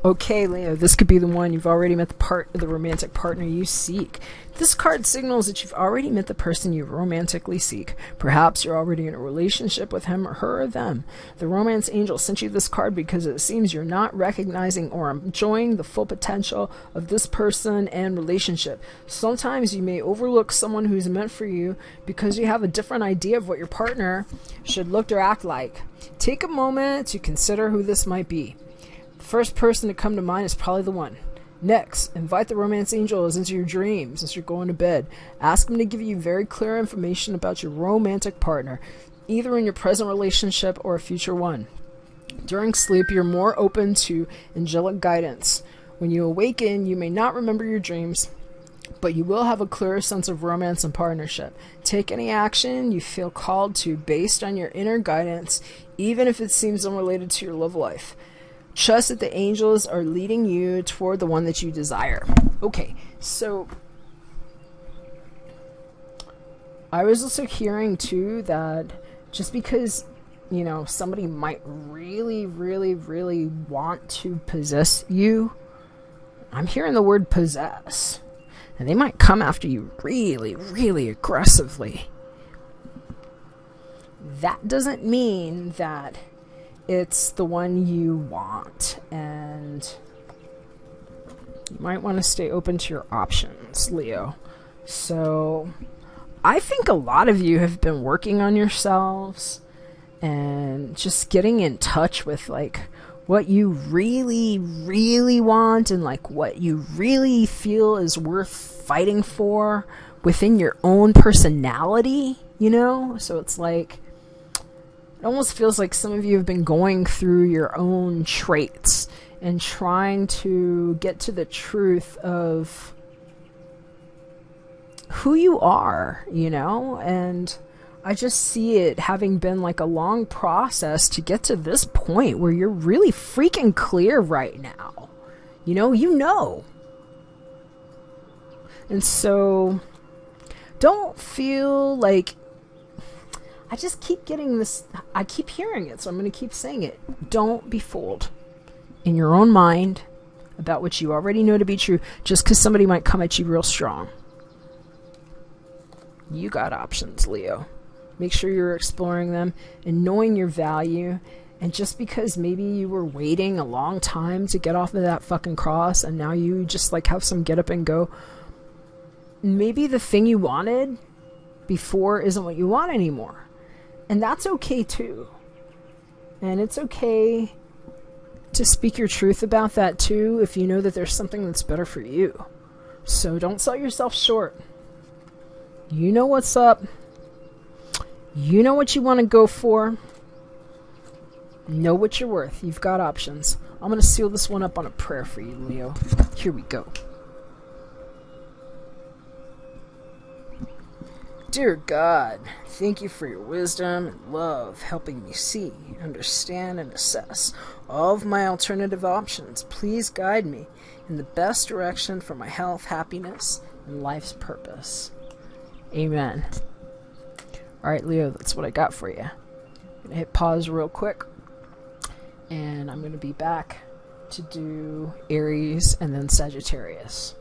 Okay, Leo, this could be the one. You've already met the romantic partner you seek. This card signals that you've already met the person you romantically seek. Perhaps you're already in a relationship with him or her or them. The romance angel sent you this card because it seems you're not recognizing or enjoying the full potential of this person and relationship. Sometimes you may overlook someone who's meant for you because you have a different idea of what your partner should look or act like. Take a moment to consider who this might be. First person to come to mind is probably the one. Next, invite the romance angels into your dreams as you're going to bed. Ask them to give you very clear information about your romantic partner, either in your present relationship or a future one. During sleep, you're more open to angelic guidance. When you awaken, you may not remember your dreams, but you will have a clearer sense of romance and partnership. Take any action you feel called to based on your inner guidance, even if it seems unrelated to your love life. Trust that the angels are leading you toward the one that you desire. Okay, so I was also hearing too that just because, somebody might really, really, really want to possess you, I'm hearing the word possess. And they might come after you really, really aggressively. That doesn't mean that it's the one you want. And You might want to stay open to your options, Leo. So I think a lot of you have been working on yourselves and just getting in touch with like what you really, really want and like what you really feel is worth fighting for within your own personality, you know? So it's like, it almost feels like some of you have been going through your own traits and trying to get to the truth of who you are, you know? And I just see it having been like a long process to get to this point where you're really freaking clear right now. You know. And so don't feel like, I just keep getting this, I keep hearing it, so I'm going to keep saying it. Don't be fooled in your own mind about what you already know to be true just because somebody might come at you real strong. You got options, Leo. Make sure you're exploring them and knowing your value. And just because maybe you were waiting a long time to get off of that fucking cross and now you just like have some get up and go, maybe the thing you wanted before isn't what you want anymore. And that's okay too. And it's okay to speak your truth about that too if you know that there's something that's better for you. So don't sell yourself short. You know what's up. You know what you want to go for. Know what you're worth. You've got options. I'm going to seal this one up on a prayer for you, Leo. Here we go. Dear God, thank you for your wisdom and love, helping me see, understand, and assess all of my alternative options. Please guide me in the best direction for my health, happiness, and life's purpose. Amen. Alright, Leo, that's what I got for you. I'm going to hit pause real quick. And I'm going to be back to do Aries and then Sagittarius.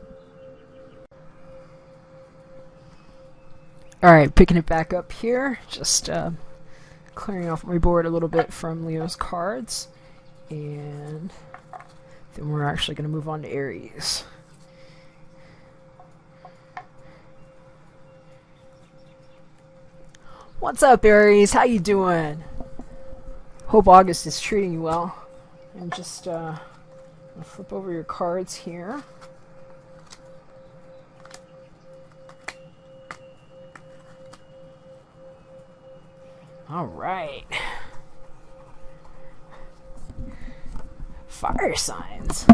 Alright, picking it back up here. Just clearing off my board a little bit from Leo's cards. And then we're actually going to move on to Aries. What's up, Aries? How you doing? Hope August is treating you well. And just flip over your cards here. All right. Fire signs.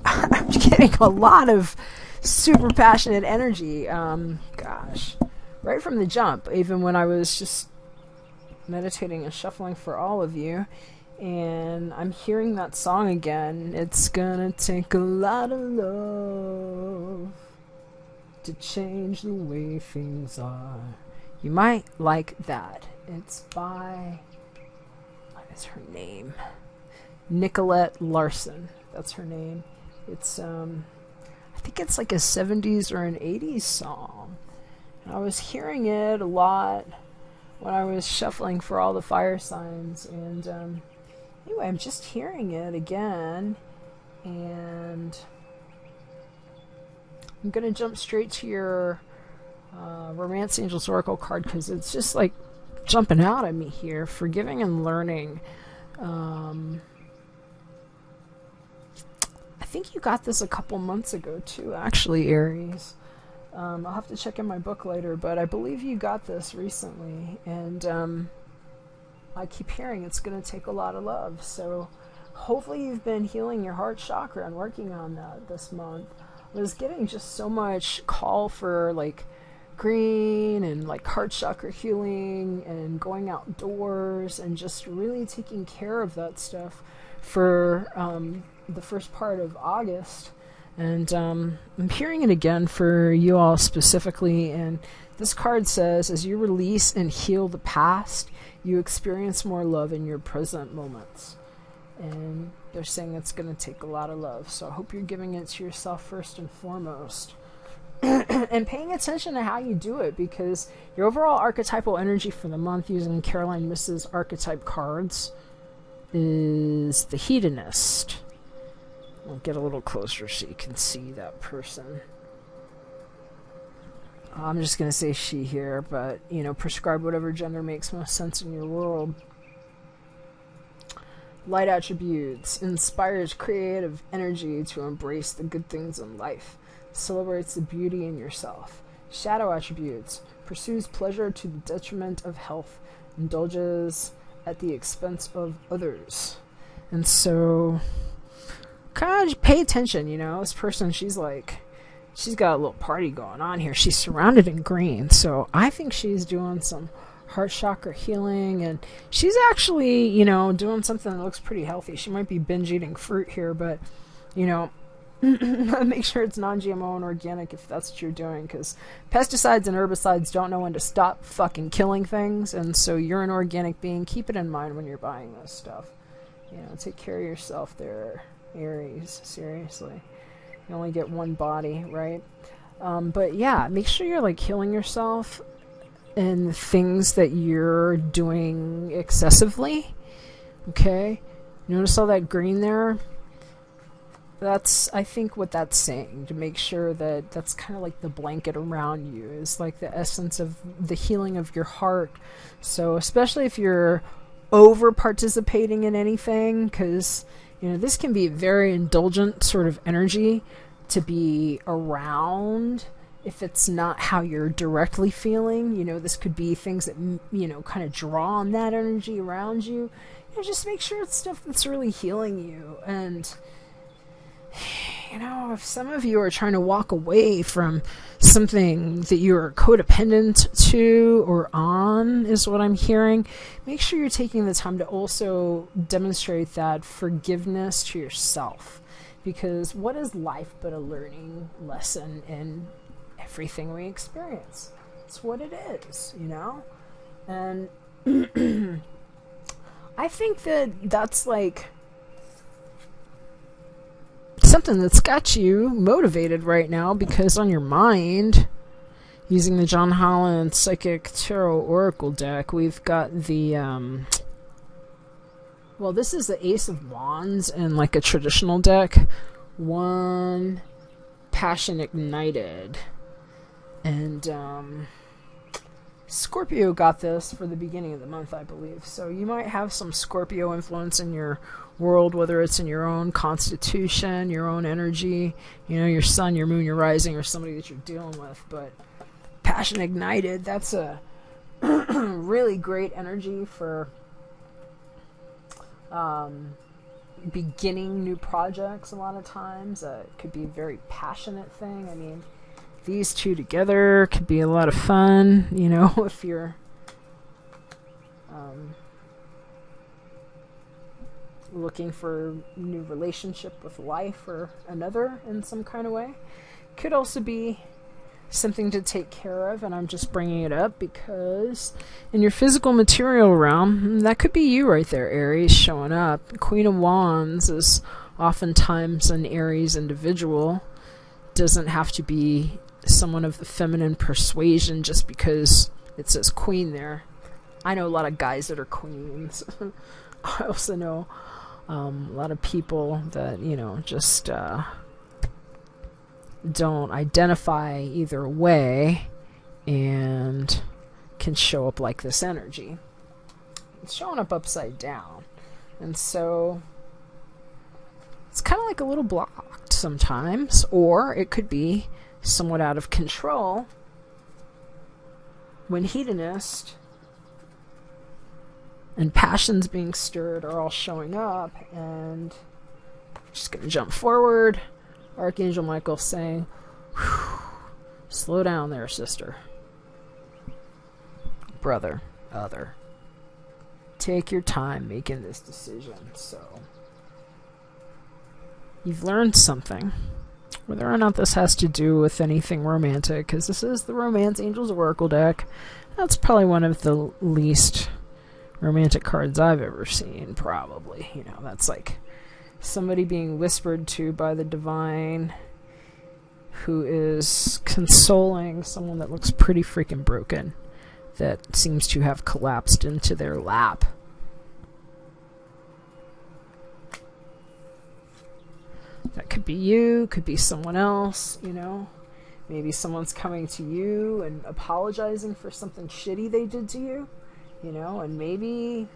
I'm getting a lot of super passionate energy. Gosh. Right from the jump, even when I was just meditating and shuffling for all of you, and I'm hearing that song again. It's gonna take a lot of love to change the way things are. You might like that. It's by, what is her name? Nicolette Larson. That's her name. It's I think it's like a 70s or an 80s song. I was hearing it a lot when I was shuffling for all the fire signs, and anyway, I'm just hearing it again, and I'm going to jump straight to your Romance Angels Oracle card because it's just like jumping out at me here. Forgiving and learning. I think you got this a couple months ago too, actually, Aries. I'll have to check in my book later, but I believe you got this recently, and I keep hearing it's going to take a lot of love. So hopefully you've been healing your heart chakra and working on that this month. I was getting just so much call for like green and like heart chakra healing and going outdoors and just really taking care of that stuff for the first part of August. And I'm hearing it again for you all specifically, and this card says, as you release and heal the past, you experience more love in your present moments. And they're saying it's going to take a lot of love, so I hope you're giving it to yourself first and foremost. And paying attention to how you do it, because your overall archetypal energy for the month using Caroline Miss's archetype cards is the hedonist. I'll get a little closer so you can see that person. I'm just going to say she here, but, you know, prescribe whatever gender makes most sense in your world. Light attributes. Inspires creative energy to embrace the good things in life. Celebrates the beauty in yourself. Shadow attributes. Pursues pleasure to the detriment of health. Indulges at the expense of others. And so, kind of pay attention, you know. This person, she's got a little party going on here. She's surrounded in green. So I think she's doing some heart chakra healing, and she's actually, you know, doing something that looks pretty healthy. She might be binge eating fruit here, but, you know, make sure it's non-GMO and organic if that's what you're doing, because pesticides and herbicides don't know when to stop fucking killing things, and so you're an organic being. Keep it in mind when you're buying this stuff. You know, take care of yourself there, Aries. Seriously. You only get one body, right? But yeah, make sure you're like healing yourself and things that you're doing excessively. Okay? Notice all that green there? That's, I think, what that's saying, to make sure that that's kind of like the blanket around you, is like the essence of the healing of your heart. So especially if you're over participating in anything, because, you know, this can be a very indulgent sort of energy to be around if it's not how you're directly feeling. You know, this could be things that, you know, kind of draw on that energy around you. You know, just make sure it's stuff that's really healing you. And, you know, if some of you are trying to walk away from something that you're codependent to or on, is what I'm hearing, make sure you're taking the time to also demonstrate that forgiveness to yourself. Because what is life but a learning lesson in everything we experience? It's what it is, you know? And I think that that's like something that's got you motivated right now, because on your mind, using the John Holland Psychic Tarot Oracle deck, we've got the well, this is the Ace of Wands in like a traditional deck. One, Passion Ignited. And Scorpio got this for the beginning of the month, I believe. So you might have some Scorpio influence in your world, whether it's in your own constitution, your own energy, you know, your sun, your moon, your rising, or somebody that you're dealing with. But Passion Ignited, that's a really great energy for beginning new projects. A lot of times it could be a very passionate thing. I mean, these two together could be a lot of fun, you know, if you're looking for a new relationship with life or another in some kind of way. Could also be something to take care of, and I'm just bringing it up because in your physical material realm, that could be you right there, Aries, showing up. Queen of Wands is oftentimes an Aries individual. Doesn't have to be someone of the feminine persuasion just because it says queen there. I know a lot of guys that are queens. I also know a lot of people that, you know, just don't identify either way and can show up like this energy. It's showing up upside down. And so it's kind of like a little blocked sometimes, or it could be somewhat out of control when hedonist and passions being stirred are all showing up. And I'm just going to jump forward. Archangel Michael saying, slow down there, sister, brother, other. Take your time making this decision. So you've learned something. Whether or not this has to do with anything romantic, because this is the Romance Angels Oracle deck. That's probably one of the least romantic cards I've ever seen, probably. You know, that's like somebody being whispered to by the divine who is consoling someone that looks pretty freaking broken, that seems to have collapsed into their lap. That could be you, could be someone else, you know. Maybe someone's coming to you and apologizing for something shitty they did to you, you know, and maybe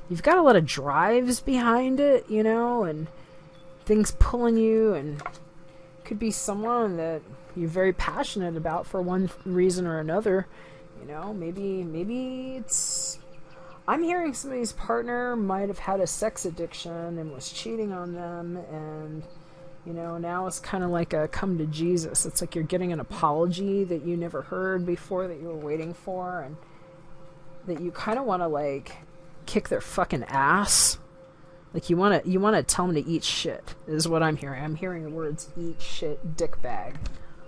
you've got a lot of drives behind it, you know, and things pulling you, and could be someone that you're very passionate about for one reason or another, you know. Maybe it's, I'm hearing somebody's partner might have had a sex addiction and was cheating on them, and you know, now it's kind of like a come to Jesus. It's like you're getting an apology that you never heard before, that you were waiting for, and that you kind of want to like kick their fucking ass. Like you want to tell them to eat shit is what I'm hearing. I'm hearing the words eat shit, dick bag.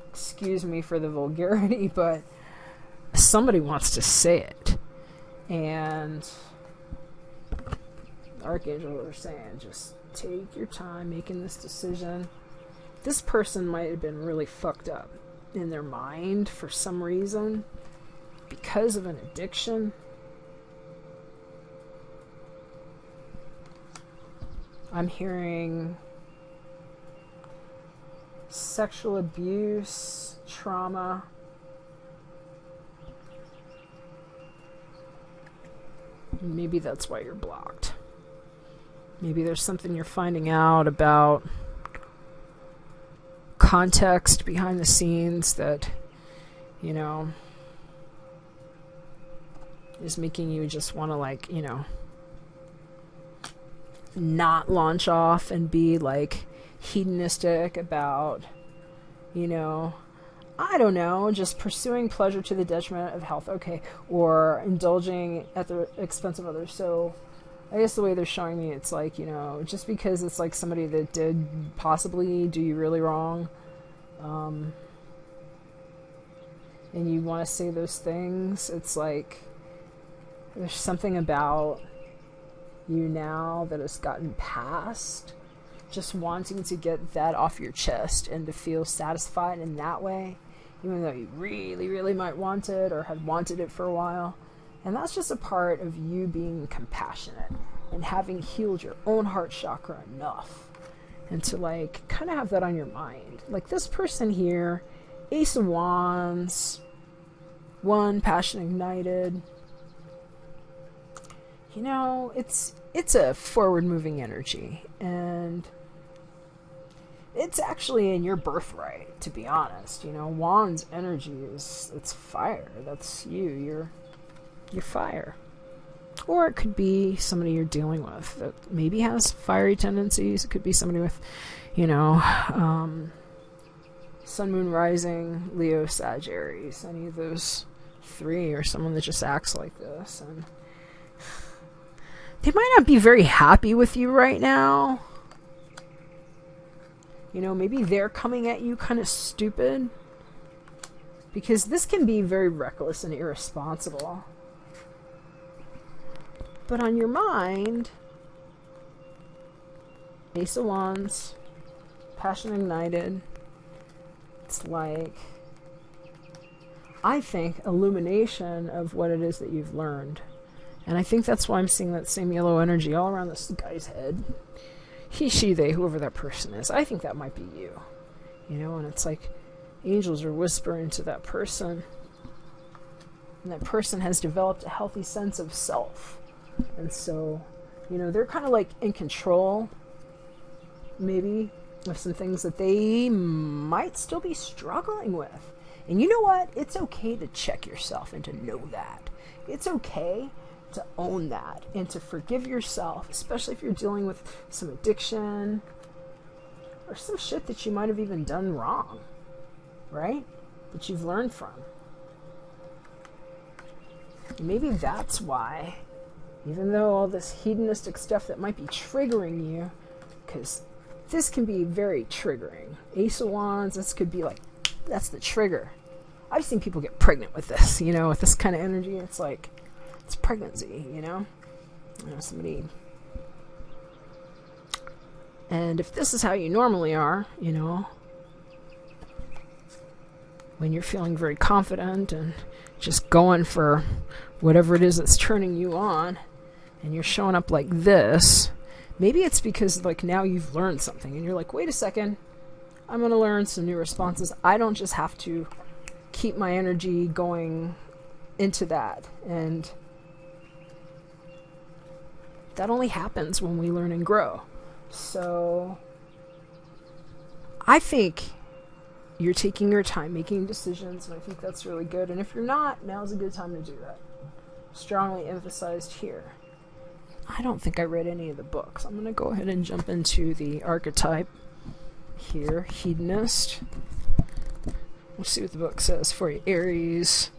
Excuse me for the vulgarity, but somebody wants to say it. And Archangel are saying, just take your time making this decision. This person might have been really fucked up in their mind for some reason because of an addiction. I'm hearing sexual abuse, trauma. Maybe that's why you're blocked. Maybe there's something you're finding out about context behind the scenes that, you know, is making you just want to, like, you know, not launch off and be like hedonistic about, you know, I don't know, just pursuing pleasure to the detriment of health, okay, or indulging at the expense of others. So I guess the way they're showing me, it's like, you know, just because it's like somebody that did possibly do you really wrong, and you want to say those things, it's like there's something about you now that has gotten past just wanting to get that off your chest and to feel satisfied in that way, even though you really, really might want it or had wanted it for a while. And that's just a part of you being compassionate and having healed your own heart chakra enough, and to like kind of have that on your mind. Like this person here, Ace of Wands, 1, passion ignited. You know, it's a forward-moving energy, and it's actually in your birthright, to be honest. You know, Wands energy it's fire. That's you. You're fire. Or it could be somebody you're dealing with that maybe has fiery tendencies. It could be somebody with, you know, Sun, Moon, Rising, Leo, Sag, Aries. Any of those 3, or someone that just acts like this, and they might not be very happy with you right now. You know, maybe they're coming at you kind of stupid, because this can be very reckless and irresponsible. But on your mind, Ace of Wands, passion ignited, it's like, I think, illumination of what it is that you've learned. And I think that's why I'm seeing that same yellow energy all around this guy's head. He, she, they, whoever that person is. I think that might be you. You know, and it's like angels are whispering to that person. And that person has developed a healthy sense of self. And so, you know, they're kind of like in control, maybe, of some things that they might still be struggling with. And you know what? It's okay to check yourself and to know that. It's okay to own that and to forgive yourself, especially if you're dealing with some addiction or some shit that you might have even done wrong, right? That you've learned from. Maybe that's why, even though all this hedonistic stuff that might be triggering you, because this can be very triggering. Ace of Wands, this could be like, that's the trigger. I've seen people get pregnant with this, you know, with this kind of energy. It's like, it's pregnancy, you know? You know, somebody... And if this is how you normally are, you know, when you're feeling very confident and just going for whatever it is that's turning you on, and you're showing up like this, maybe it's because like now you've learned something and you're like, wait a second, I'm going to learn some new responses. I don't just have to keep my energy going into that. And that only happens when we learn and grow. So I think you're taking your time making decisions, and I think that's really good. And if you're not, now's a good time to do that. Strongly emphasized here. I don't think I read any of the books. I'm going to go ahead and jump into the archetype here, hedonist. We'll see what the book says for you, Aries.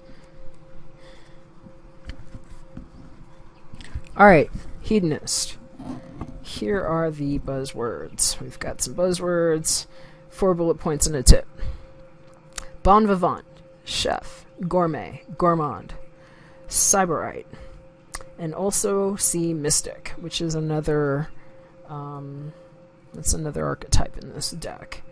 Alright, hedonist. Here are the buzzwords. We've got some buzzwords, 4 bullet points and a tip. Bon vivant, chef, gourmet, gourmand, sybarite, and also see mystic, which is another that's another archetype in this deck.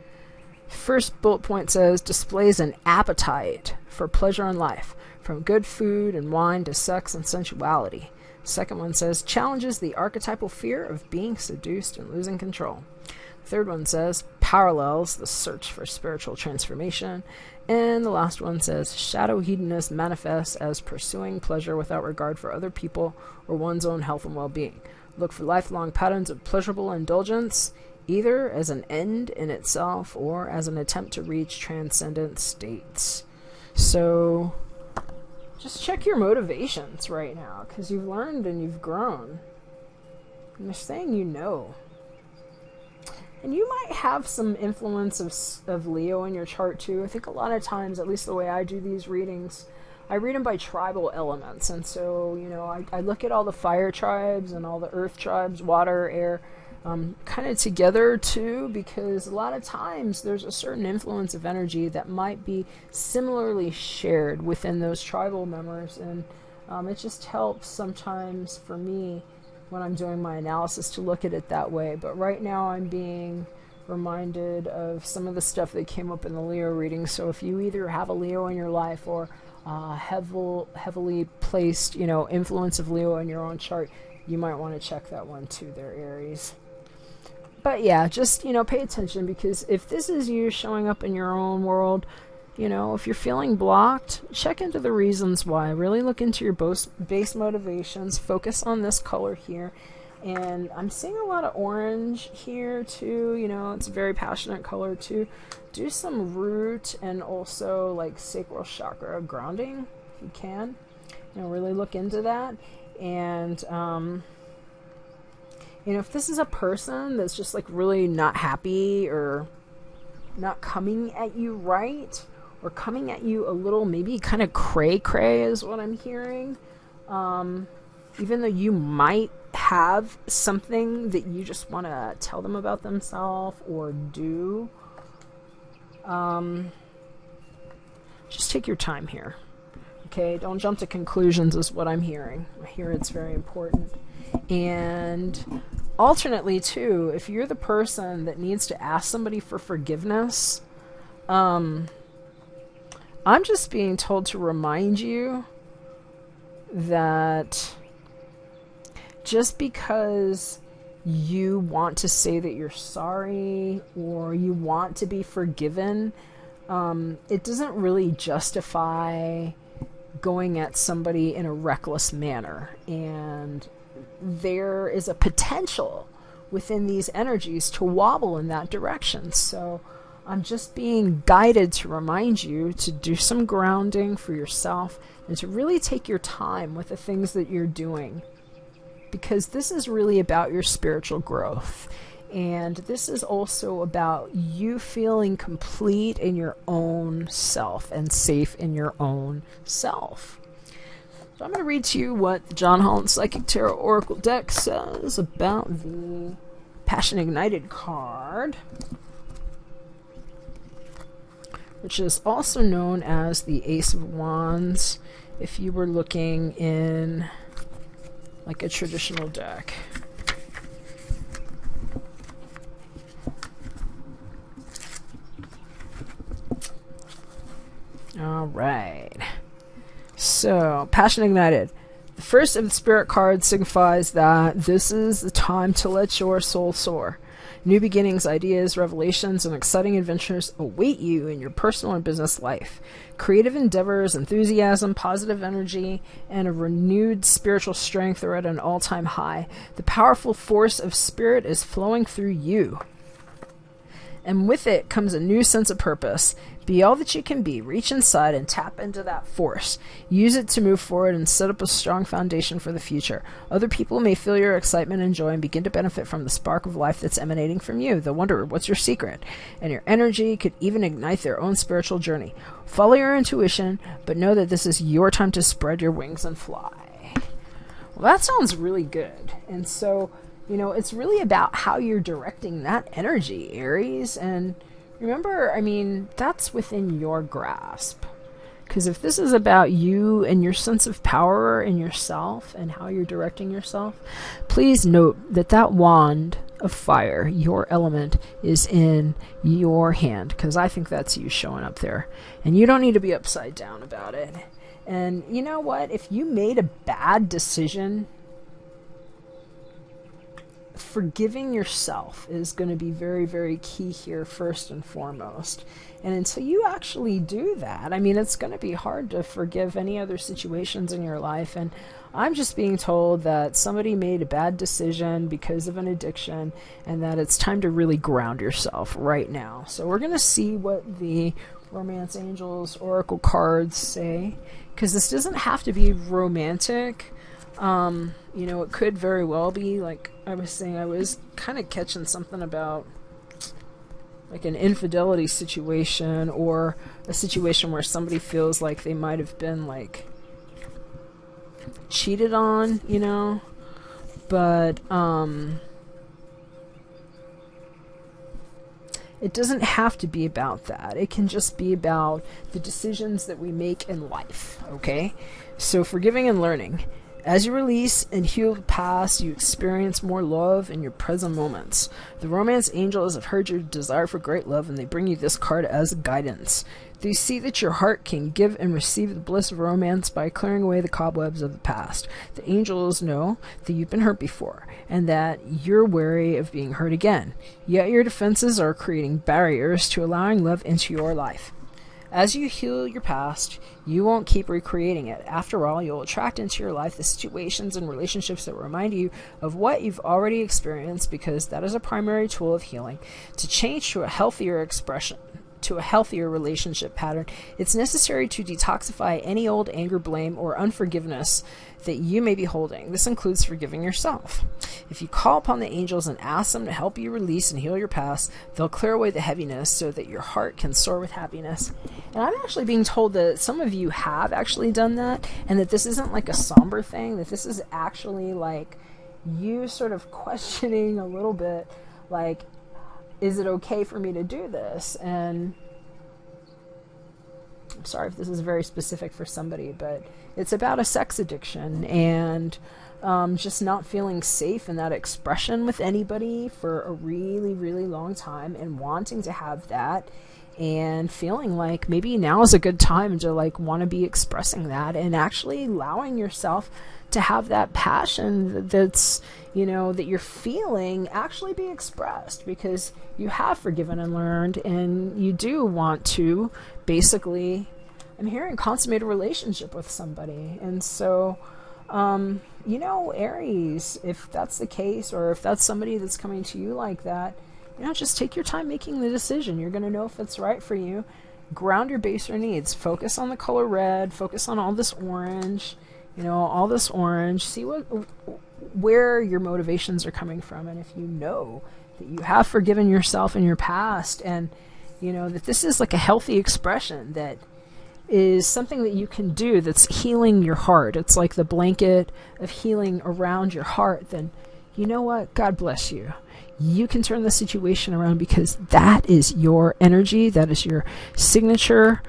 First bullet point says displays an appetite for pleasure in life, from good food and wine to sex and sensuality. Second one says challenges the archetypal fear of being seduced and losing control. Third one says parallels the search for spiritual transformation. And the last one says shadow hedonist manifests as pursuing pleasure without regard for other people or one's own health and well-being. Look for lifelong patterns of pleasurable indulgence, either as an end in itself or as an attempt to reach transcendent states. So just check your motivations right now, because you've learned and you've grown. And they're saying you know. And you might have some influence of Leo in your chart too. I think a lot of times, at least the way I do these readings, I read them by tribal elements. And so, you know, I look at all the fire tribes and all the earth tribes, water, air, kind of together too, because a lot of times there's a certain influence of energy that might be similarly shared within those tribal members. And it just helps sometimes for me when I'm doing my analysis to look at it that way. But right now I'm being reminded of some of the stuff that came up in the Leo reading. So if you either have a Leo in your life or heavily placed, you know, influence of Leo in your own chart, you might want to check that one too there, Aries. But yeah, just, you know, pay attention, because if this is you showing up in your own world, you know, if you're feeling blocked, check into the reasons why. Really look into your base motivations. Focus on this color here. And I'm seeing a lot of orange here too. You know, it's a very passionate color too. Do some root and also like sacral chakra grounding if you can. You know, really look into that. And, you know, if this is a person that's just like really not happy or not coming at you right, or coming at you a little, maybe kind of cray-cray is what I'm hearing. Even though you might have something that you just want to tell them about themselves or do. Just take your time here. Okay, don't jump to conclusions is what I'm hearing. I hear it's very important. And alternately too, if you're the person that needs to ask somebody for forgiveness, I'm just being told to remind you that just because you want to say that you're sorry or you want to be forgiven, it doesn't really justify going at somebody in a reckless manner. And there is a potential within these energies to wobble in that direction. So I'm just being guided to remind you to do some grounding for yourself and to really take your time with the things that you're doing, because this is really about your spiritual growth. And this is also about you feeling complete in your own self and safe in your own self. So I'm going to read to you what the John Holland Psychic Tarot Oracle deck says about the Passion Ignited card, which is also known as the Ace of Wands if you were looking in like a traditional deck. All right. So, Passion Ignited. The first of the spirit cards signifies that this is the time to let your soul soar. New beginnings, ideas, revelations, and exciting adventures await you in your personal and business life. Creative endeavors, enthusiasm, positive energy, and a renewed spiritual strength are at an all-time high. The powerful force of spirit is flowing through you. And with it comes a new sense of purpose. Be all that you can be. Reach inside and tap into that force. Use it to move forward and set up a strong foundation for the future. Other people may feel your excitement and joy and begin to benefit from the spark of life that's emanating from you. They'll wonder, what's your secret? And your energy could even ignite their own spiritual journey. Follow your intuition, but know that this is your time to spread your wings and fly. Well, that sounds really good. And so, it's really about how you're directing that energy, Aries. And remember, that's within your grasp. Because if this is about you and your sense of power in yourself and how you're directing yourself, please note that that wand of fire, your element, is in your hand. Because I think that's you showing up there. And you don't need to be upside down about it. And you know what? If you made a bad decision, forgiving yourself is going to be very, very key here first and foremost. And until you actually do that, it's going to be hard to forgive any other situations in your life. And I'm just being told that somebody made a bad decision because of an addiction and that it's time to really ground yourself right now. So we're going to see what the Romance Angels Oracle cards say, because this doesn't have to be romantic. It could very well be, like I was saying, I was kind of catching something about like an infidelity situation or a situation where somebody feels like they might have been like cheated on, but it doesn't have to be about that. It can just be about the decisions that we make in life, okay? So forgiving and learning. As you release and heal the past, you experience more love in your present moments. The Romance Angels have heard your desire for great love, and they bring you this card as guidance. They see that your heart can give and receive the bliss of romance by clearing away the cobwebs of the past. The angels know that you've been hurt before, and that you're wary of being hurt again. Yet your defenses are creating barriers to allowing love into your life. As you heal your past, you won't keep recreating it. After all, you'll attract into your life the situations and relationships that remind you of what you've already experienced, because that is a primary tool of healing. To change to a healthier expression, to a healthier relationship pattern, it's necessary to detoxify any old anger, blame, or unforgiveness that you may be holding. This includes forgiving yourself. If you call upon the angels and ask them to help you release and heal your past, they'll clear away the heaviness so that your heart can soar with happiness. And I'm actually being told that some of you have actually done that, and that this isn't like a somber thing, that this is actually like you sort of questioning a little bit, like, is it okay for me to do this? And I'm sorry if this is very specific for somebody, but it's about a sex addiction and just not feeling safe in that expression with anybody for a really, really long time, and wanting to have that and feeling like maybe now is a good time to like want to be expressing that, and actually allowing yourself to have that passion that's, that you're feeling actually be expressed, because you have forgiven and learned, and you do want to basically, I'm hearing, consummate a relationship with somebody. And so, Aries, if that's the case, or if that's somebody that's coming to you like that, just take your time making the decision. You're going to know if it's right for you. Ground your baser needs. Focus on the color red. Focus on all this orange. All this orange. See where your motivations are coming from. And if you know that you have forgiven yourself in your past, and that this is like a healthy expression that is something that you can do that's healing your heart, it's like the blanket of healing around your heart, then you know what? God bless you. You can turn the situation around, because that is your energy, that is your signature,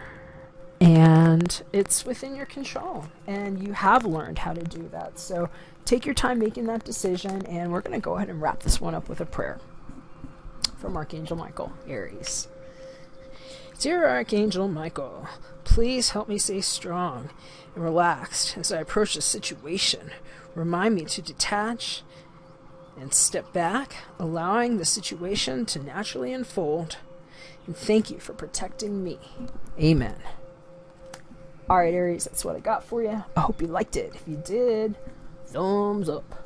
and it's within your control, and you have learned how to do that. So take your time making that decision, and we're going to go ahead and wrap this one up with a prayer from Archangel Michael, Aries. Dear Archangel Michael, please help me stay strong and relaxed as I approach the situation. Remind me to detach and step back, allowing the situation to naturally unfold. And thank you for protecting me. Amen. Alright, Aries, that's what I got for you. I hope you liked it. If you did, thumbs up.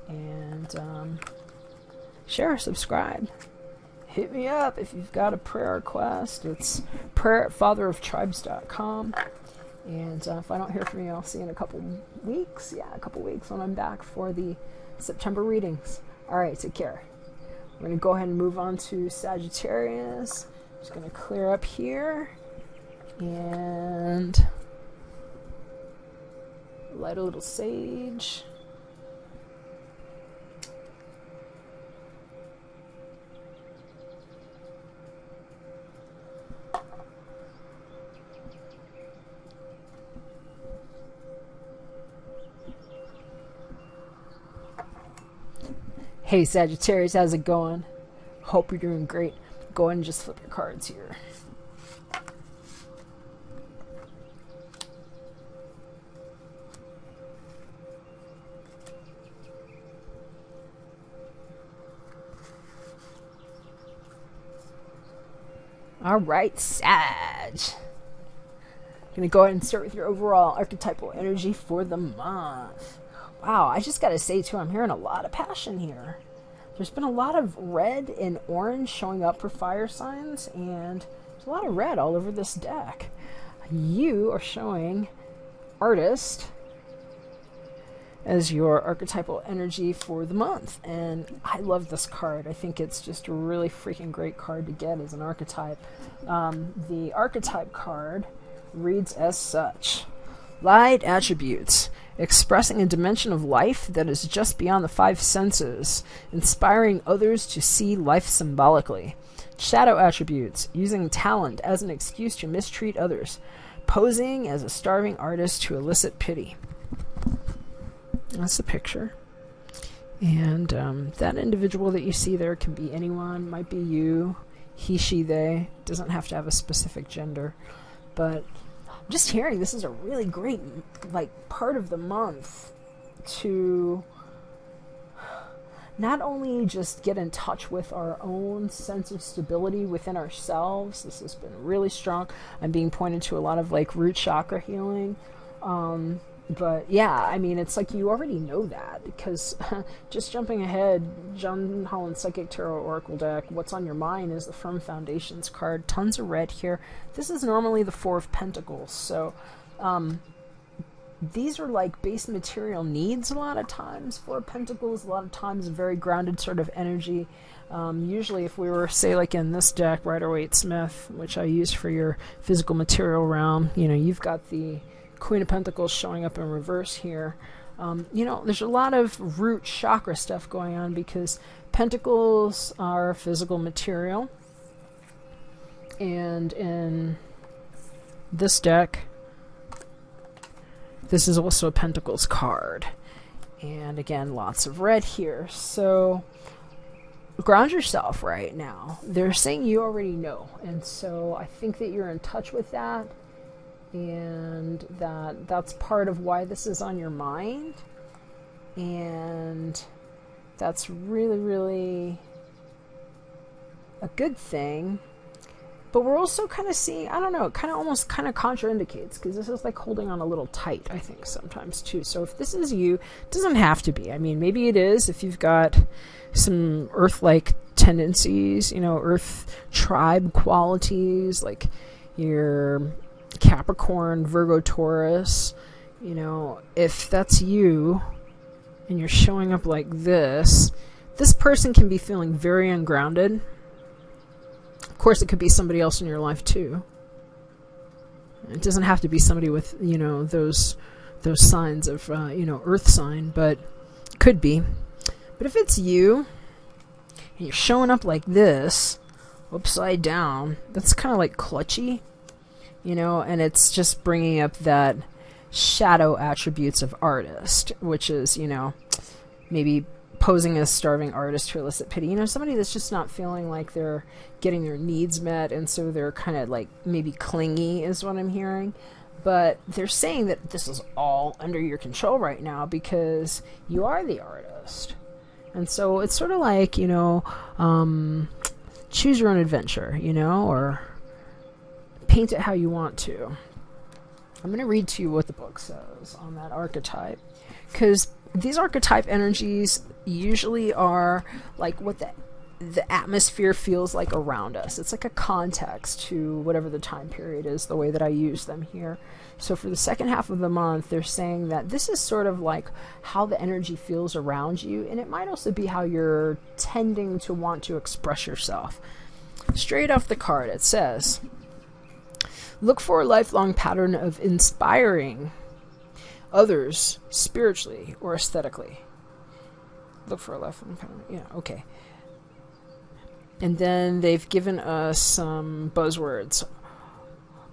And share, subscribe. Hit me up if you've got a prayer request. It's prayer@fatheroftribes.com. And if I don't hear from you, I'll see you in a couple weeks. Yeah, a couple weeks when I'm back for the September readings. Alright, take care. We're going to go ahead and move on to Sagittarius. Just going to clear up here. And light a little sage. Hey Sagittarius, how's it going? Hope you're doing great. Go ahead and just flip your cards here. Alright, Sag. I'm going to go ahead and start with your overall archetypal energy for the month. Wow, I just got to say, too, I'm hearing a lot of passion here. There's been a lot of red and orange showing up for fire signs, and there's a lot of red all over this deck. You are showing Artist as your archetypal energy for the month, and I love this card. I think it's just a really freaking great card to get as an archetype. The archetype card reads as such: Light attributes, expressing a dimension of life that is just beyond the five senses, inspiring others to see life symbolically. Shadow attributes, using talent as an excuse to mistreat others, posing as a starving artist to elicit pity. That's the picture. And that individual that you see there can be anyone, might be you, he, she, they. Doesn't have to have a specific gender. But I'm just hearing this is a really great part of the month to not only just get in touch with our own sense of stability within ourselves. This has been really strong. I'm being pointed to a lot of root chakra healing. But yeah, I mean, it's like you already know that, because just jumping ahead, John Holland's Psychic Tarot Oracle deck, what's on your mind is the Firm Foundations card. Tons of red here. This is normally the Four of Pentacles, so these are base material needs a lot of times. Four of Pentacles, a lot of times a very grounded sort of energy. Usually if we were, say, in this deck, Rider-Waite-Smith, which I use for your physical material realm, you've got the Queen of Pentacles showing up in reverse here. There's a lot of root chakra stuff going on because Pentacles are physical material. And in this deck, this is also a Pentacles card. And again, lots of red here. So ground yourself right now. They're saying you already know. And so I think that you're in touch with that. And that's part of why this is on your mind, and that's really, really a good thing. But we're also kind of seeing, I don't know, it almost contraindicates, because this is holding on a little tight, I think, sometimes too. So if this is you, it doesn't have to be. I mean, maybe it is if you've got some earth-like tendencies, earth tribe qualities, like your Capricorn, Virgo, Taurus. If that's you and you're showing up like this person can be feeling very ungrounded. Of course, it could be somebody else in your life too. It doesn't have to be somebody with those signs of earth sign, but it could be. But if it's you and you're showing up like this, upside down, that's kind of clutchy. And it's just bringing up that shadow attributes of artist, which is, maybe posing as starving artist to elicit pity. You know, somebody that's just not feeling like they're getting their needs met, and so they're kind of like maybe clingy is what I'm hearing. But they're saying that this is all under your control right now because you are the artist. And so it's sort of like, you know, choose your own adventure, you know, or paint it how you want to. I'm going to read to you what the book says on that archetype, because these archetype energies usually are like what the atmosphere feels like around us. It's like a context to whatever the time period is, the way that I use them here. So for the second half of the month, they're saying that this is sort of like how the energy feels around you, and it might also be how you're tending to want to express yourself. Straight off the card, it says, look for a lifelong pattern of inspiring others spiritually or aesthetically. Look for a lifelong pattern. Yeah, okay. And then they've given us some buzzwords.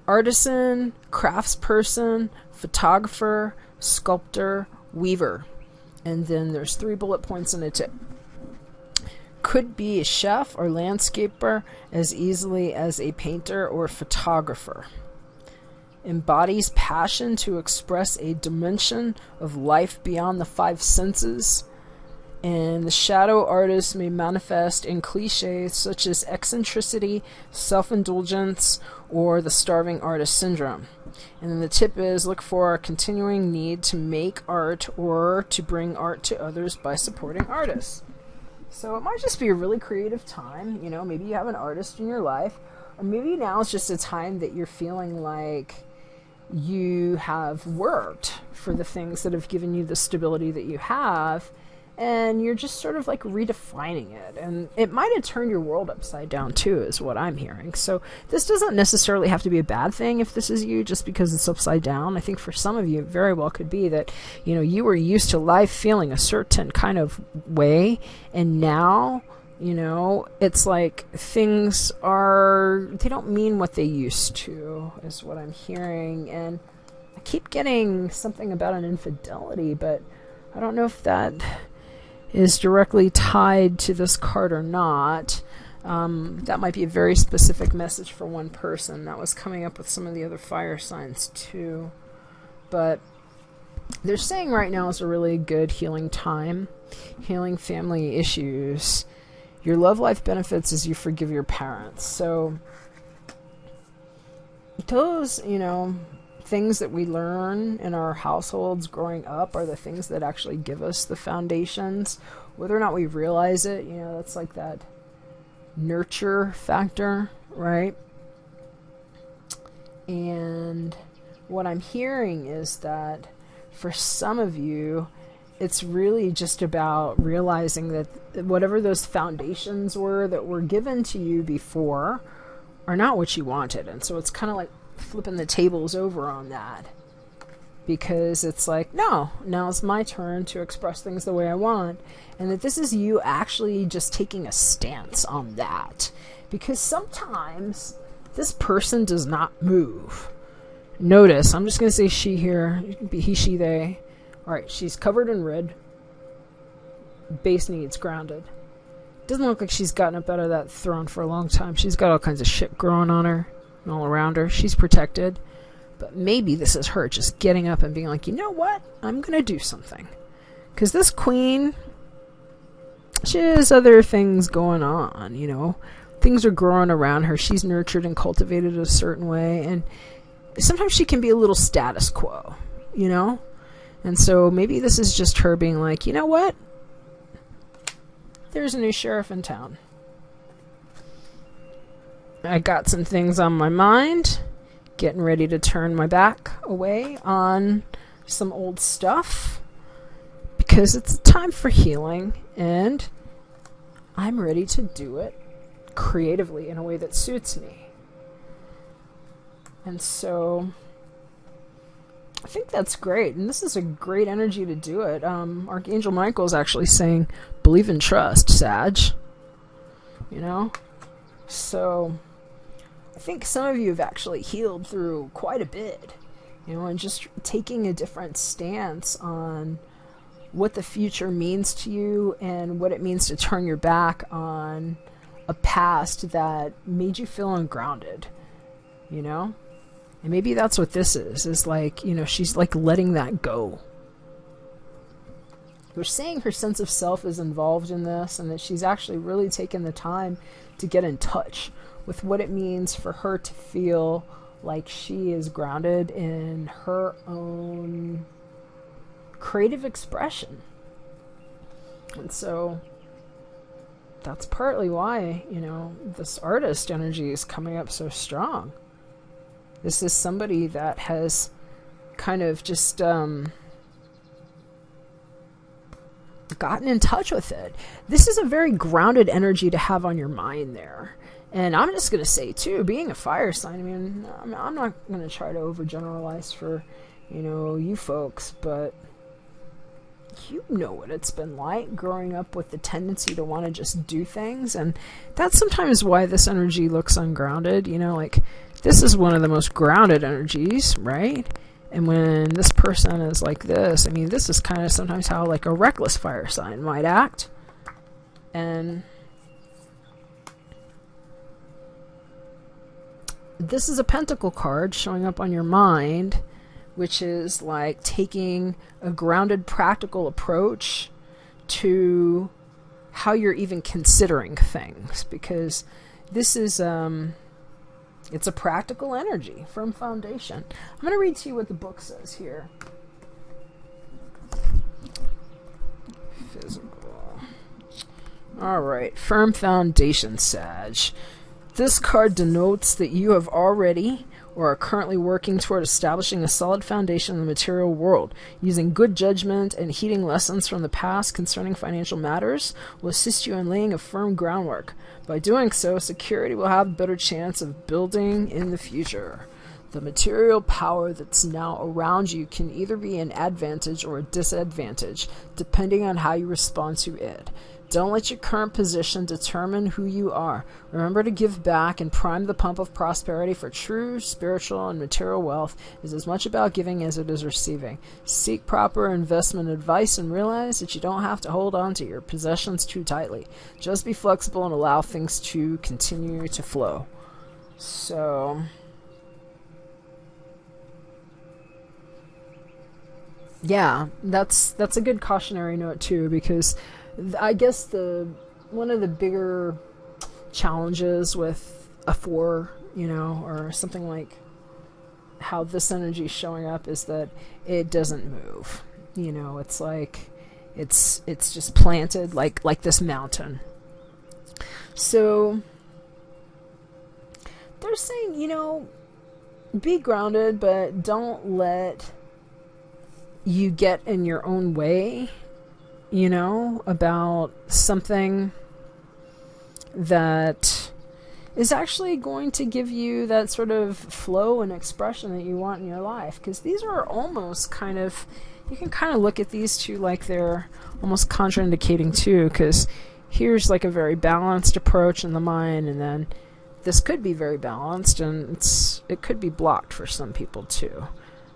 Artisan, craftsperson, photographer, sculptor, weaver. And then there's 3 bullet points in a tip. Could be a chef or landscaper as easily as a painter or photographer. Embodies passion to express a dimension of life beyond the 5 senses. And the shadow artist may manifest in cliches such as eccentricity, self-indulgence, or the starving artist syndrome. And then the tip is look for a continuing need to make art or to bring art to others by supporting artists. So it might just be a really creative time. You know, maybe you have an artist in your life, or maybe now it's just a time that you're feeling like you have worked for the things that have given you the stability that you have, and you're just sort of like redefining it. And it might have turned your world upside down too, is what I'm hearing. So this doesn't necessarily have to be a bad thing if this is you, just because it's upside down. I think for some of you, it very well could be that, you know, you were used to life feeling a certain kind of way, and now, you know, it's like things they don't mean what they used to, is what I'm hearing. And I keep getting something about an infidelity, but I don't know if that is directly tied to this card or not. That might be a very specific message for one person. That was coming up with some of the other fire signs too. But they're saying right now is a really good healing time, healing family issues. Your love life benefits as you forgive your parents. So those, you know, things that we learn in our households growing up are the things that actually give us the foundations. Whether or not we realize it, you know, that's like that nurture factor, right? And what I'm hearing is that for some of you, it's really just about realizing that whatever those foundations were that were given to you before are not what you wanted. And so it's kind of like flipping the tables over on that, because it's like, no, now it's my turn to express things the way I want, and that this is you actually just taking a stance on that, because sometimes this person does not move. Notice, I'm just going to say she here, it can be he, she, they. Alright, she's covered in red, base needs grounded. Doesn't look like she's gotten up out of that throne for a long time. She's got all kinds of shit growing on her and all around her. She's protected. But maybe this is her just getting up and being like, you know what? I'm going to do something. Because this queen, she has other things going on, you know. Things are growing around her. She's nurtured and cultivated a certain way. And sometimes she can be a little status quo, you know. And so maybe this is just her being like, you know what? There's a new sheriff in town. I got some things on my mind. Getting ready to turn my back away on some old stuff. Because it's time for healing. And I'm ready to do it creatively in a way that suits me. And so I think that's great. And this is a great energy to do it. Archangel Michael is actually saying, believe and trust, Sag. You know? So I think some of you have actually healed through quite a bit, you know, and just taking a different stance on what the future means to you and what it means to turn your back on a past that made you feel ungrounded, you know? And maybe that's what this is like, you know, she's like letting that go. We're saying her sense of self is involved in this, and that she's actually really taken the time to get in touch with what it means for her to feel like she is grounded in her own creative expression. And so that's partly why, you know, this artist energy is coming up so strong. This is somebody that has kind of just gotten in touch with it. This is a very grounded energy to have on your mind there. And I'm just going to say, too, being a fire sign, I mean, I'm not going to try to overgeneralize for, you know, you folks, but you know what it's been like growing up with the tendency to want to just do things. And that's sometimes why this energy looks ungrounded. You know, like, this is one of the most grounded energies, right? And when this person is like this, I mean, this is kind of sometimes how, like, a reckless fire sign might act. And this is a pentacle card showing up on your mind, which is like taking a grounded, practical approach to how you're even considering things, because this is it's a practical energy from foundation. I'm going to read to you what the book says here. Physical. All right, firm foundation, Sag. This card denotes that you have already or are currently working toward establishing a solid foundation in the material world. Using good judgment and heeding lessons from the past concerning financial matters will assist you in laying a firm groundwork. By doing so, security will have a better chance of building in the future. The material power that's now around you can either be an advantage or a disadvantage, depending on how you respond to it. Don't let your current position determine who you are. Remember to give back and prime the pump of prosperity, for true spiritual and material wealth is as much about giving as it is receiving. Seek proper investment advice and realize that you don't have to hold on to your possessions too tightly. Just be flexible and allow things to continue to flow. So yeah, that's a good cautionary note too, because I guess one of the bigger challenges with a 4, you know, or something like how this energy is showing up is that it doesn't move. You know, it's like it's just planted like this mountain. So they're saying, you know, be grounded, but don't let you get in your own way, you know, about something that is actually going to give you that sort of flow and expression that you want in your life. Because these are almost kind of, you can kind of look at these two like they're almost contraindicating too, because here's like a very balanced approach in the mind, and then this could be very balanced, and it could be blocked for some people too.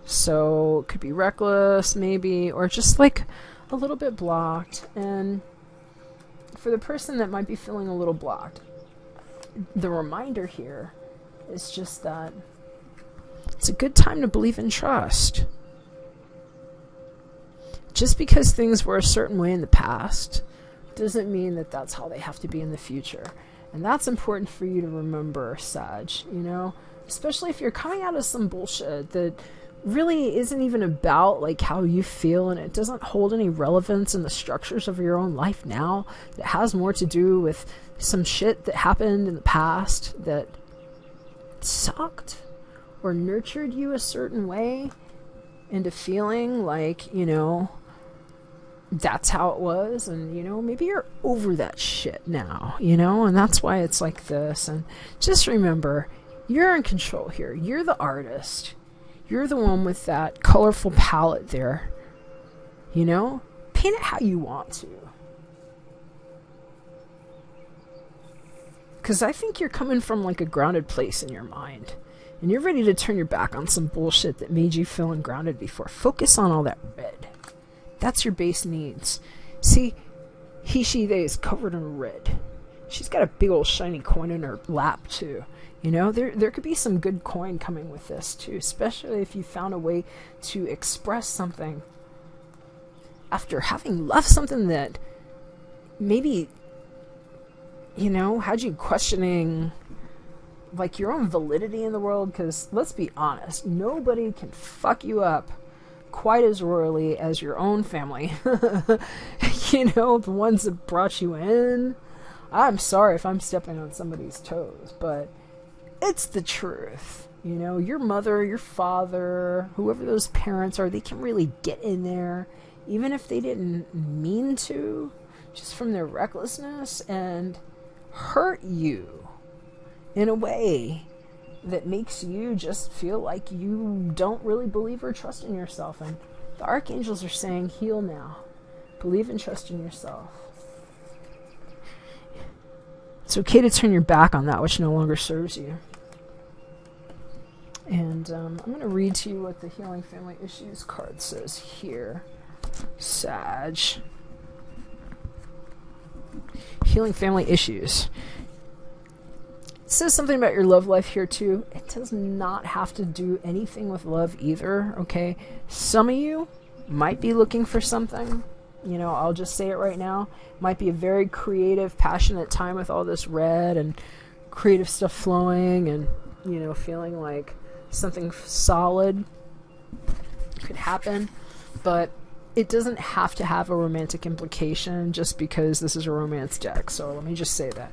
So it could be reckless maybe, or just like a little bit blocked. And for the person that might be feeling a little blocked, the reminder here is just that it's a good time to believe in trust. Just because things were a certain way in the past doesn't mean that that's how they have to be in the future. And that's important for you to remember, Sag, you know, especially if you're coming out of some bullshit that really isn't even about like how you feel, and it doesn't hold any relevance in the structures of your own life now. It has more to do with some shit that happened in the past that sucked or nurtured you a certain way into feeling like, you know, that's how it was, and, you know, maybe you're over that shit now, you know, and that's why it's like this. And just remember, you're in control here. You're the artist. You're the one with that colorful palette there. You know? Paint it how you want to. Because I think you're coming from like a grounded place in your mind. And you're ready to turn your back on some bullshit that made you feel ungrounded before. Focus on all that red. That's your base needs. See, he, she, they is covered in red. She's got a big old shiny coin in her lap too. You know, there could be some good coin coming with this too, especially if you found a way to express something after having left something that maybe, you know, had you questioning like your own validity in the world. Because let's be honest, nobody can fuck you up quite as royally as your own family. You know, the ones that brought you in. I'm sorry if I'm stepping on somebody's toes, but it's the truth. You know, your mother, your father, whoever those parents are, they can really get in there, even if they didn't mean to, just from their recklessness, and hurt you in a way that makes you just feel like you don't really believe or trust in yourself. And the archangels are saying, heal now. Believe and trust in yourself. It's okay to turn your back on that which no longer serves you. And I'm going to read to you what the Healing Family Issues card says here. Sag. Healing Family Issues. It says something about your love life here too. It does not have to do anything with love either, okay? Some of you might be looking for something. You know, I'll just say it right now. Might be a very creative, passionate time with all this red and creative stuff flowing and, you know, feeling like something solid could happen. But it doesn't have to have a romantic implication just because this is a romance deck. So let me just say that.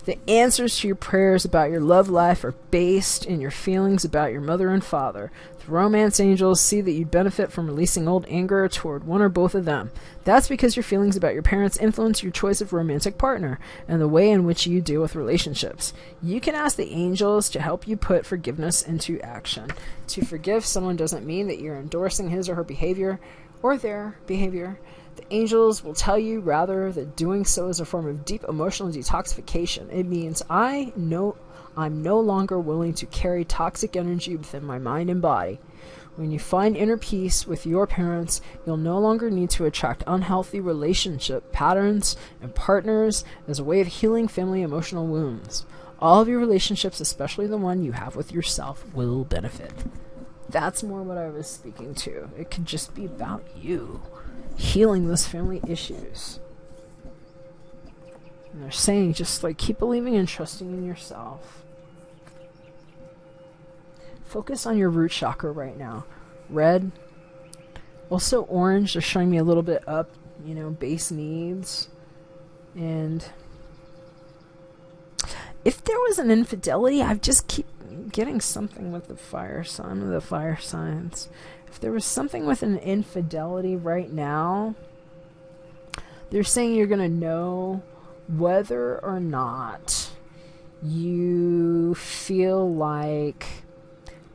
The answers to your prayers about your love life are based in your feelings about your mother and father. The romance angels see that you benefit from releasing old anger toward one or both of them. That's because your feelings about your parents influence your choice of romantic partner and the way in which you deal with relationships. You can ask the angels to help you put forgiveness into action. To forgive someone doesn't mean that you're endorsing his or her behavior or their behavior. The angels will tell you rather that doing so is a form of deep emotional detoxification. It means I'm no longer willing to carry toxic energy within my mind and body. When you find inner peace with your parents, you'll no longer need to attract unhealthy relationship patterns and partners as a way of healing family emotional wounds. All of your relationships, especially the one you have with yourself, will benefit. That's more what I was speaking to. It could just be about you. Healing those family issues. And they're saying just like keep believing and trusting in yourself. Focus on your root chakra right now. Red. Also orange. They're showing me a little bit up, you know, base needs. And if there was an infidelity, I just keep getting something with the fire sign, the fire signs. If there was something with an infidelity right now, they're saying you're going to know whether or not you feel like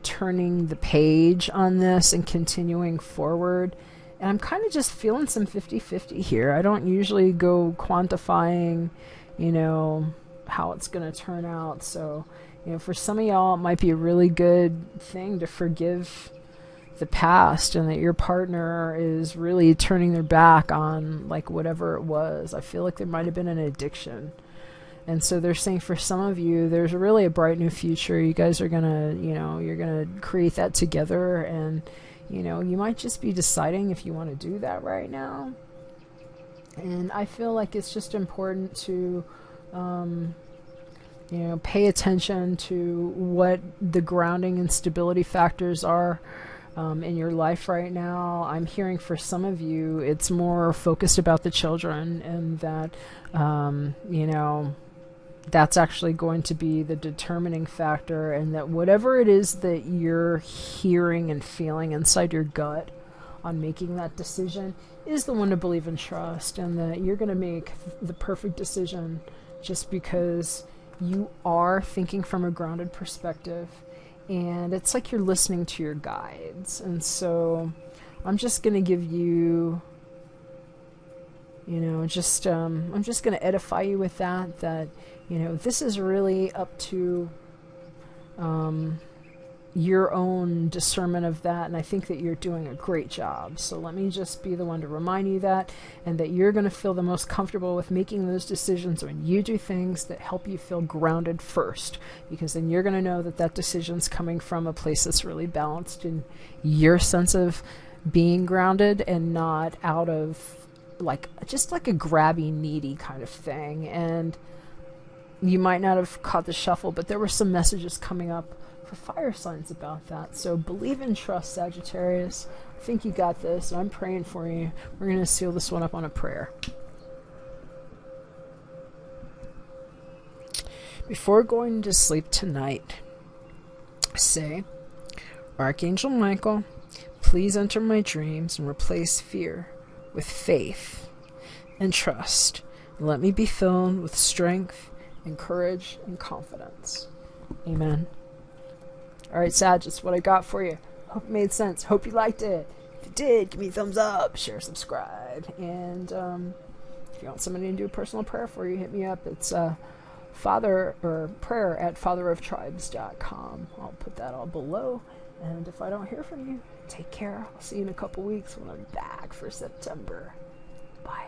turning the page on this and continuing forward. And I'm kind of just feeling some 50-50 here. I don't usually go quantifying, you know, how it's going to turn out. So, you know, for some of y'all, it might be a really good thing to forgive the past and that your partner is really turning their back on like whatever it was. I feel like there might have been an addiction. And so they're saying for some of you, there's really a bright new future. You guys are going to, you know, you're going to create that together. And, you know, you might just be deciding if you want to do that right now. And I feel like it's just important to, you know, pay attention to what the grounding and stability factors are in your life right now. I'm hearing for some of you, it's more focused about the children and that, you know, that's actually going to be the determining factor, and that whatever it is that you're hearing and feeling inside your gut on making that decision is the one to believe and trust, and that you're going to make the perfect decision just because you are thinking from a grounded perspective, and it's like you're listening to your guides. And so I'm just going to give you, you know, just I'm just going to edify you with that, you know, this is really up to you your own discernment of that, and I think that you're doing a great job. So let me just be the one to remind you that, and that you're going to feel the most comfortable with making those decisions when you do things that help you feel grounded first, because then you're going to know that that decision's coming from a place that's really balanced in your sense of being grounded, and not out of like just like a grabby, needy kind of thing. And you might not have caught the shuffle, but there were some messages coming up for fire signs about that. So believe and trust, Sagittarius. I think you got this. I'm praying for you. We're going to seal this one up on a prayer. Before going to sleep tonight, say, Archangel Michael, please enter my dreams and replace fear with faith and trust. And let me be filled with strength and courage and confidence. Amen. All right, Sag, that's what I got for you. Hope it made sense. Hope you liked it. If you did, give me a thumbs up, share, subscribe. And if you want somebody to do a personal prayer for you, hit me up. It's prayer at fatheroftribes.com. I'll put that all below. And if I don't hear from you, take care. I'll see you in a couple weeks when I'm back for September. Bye.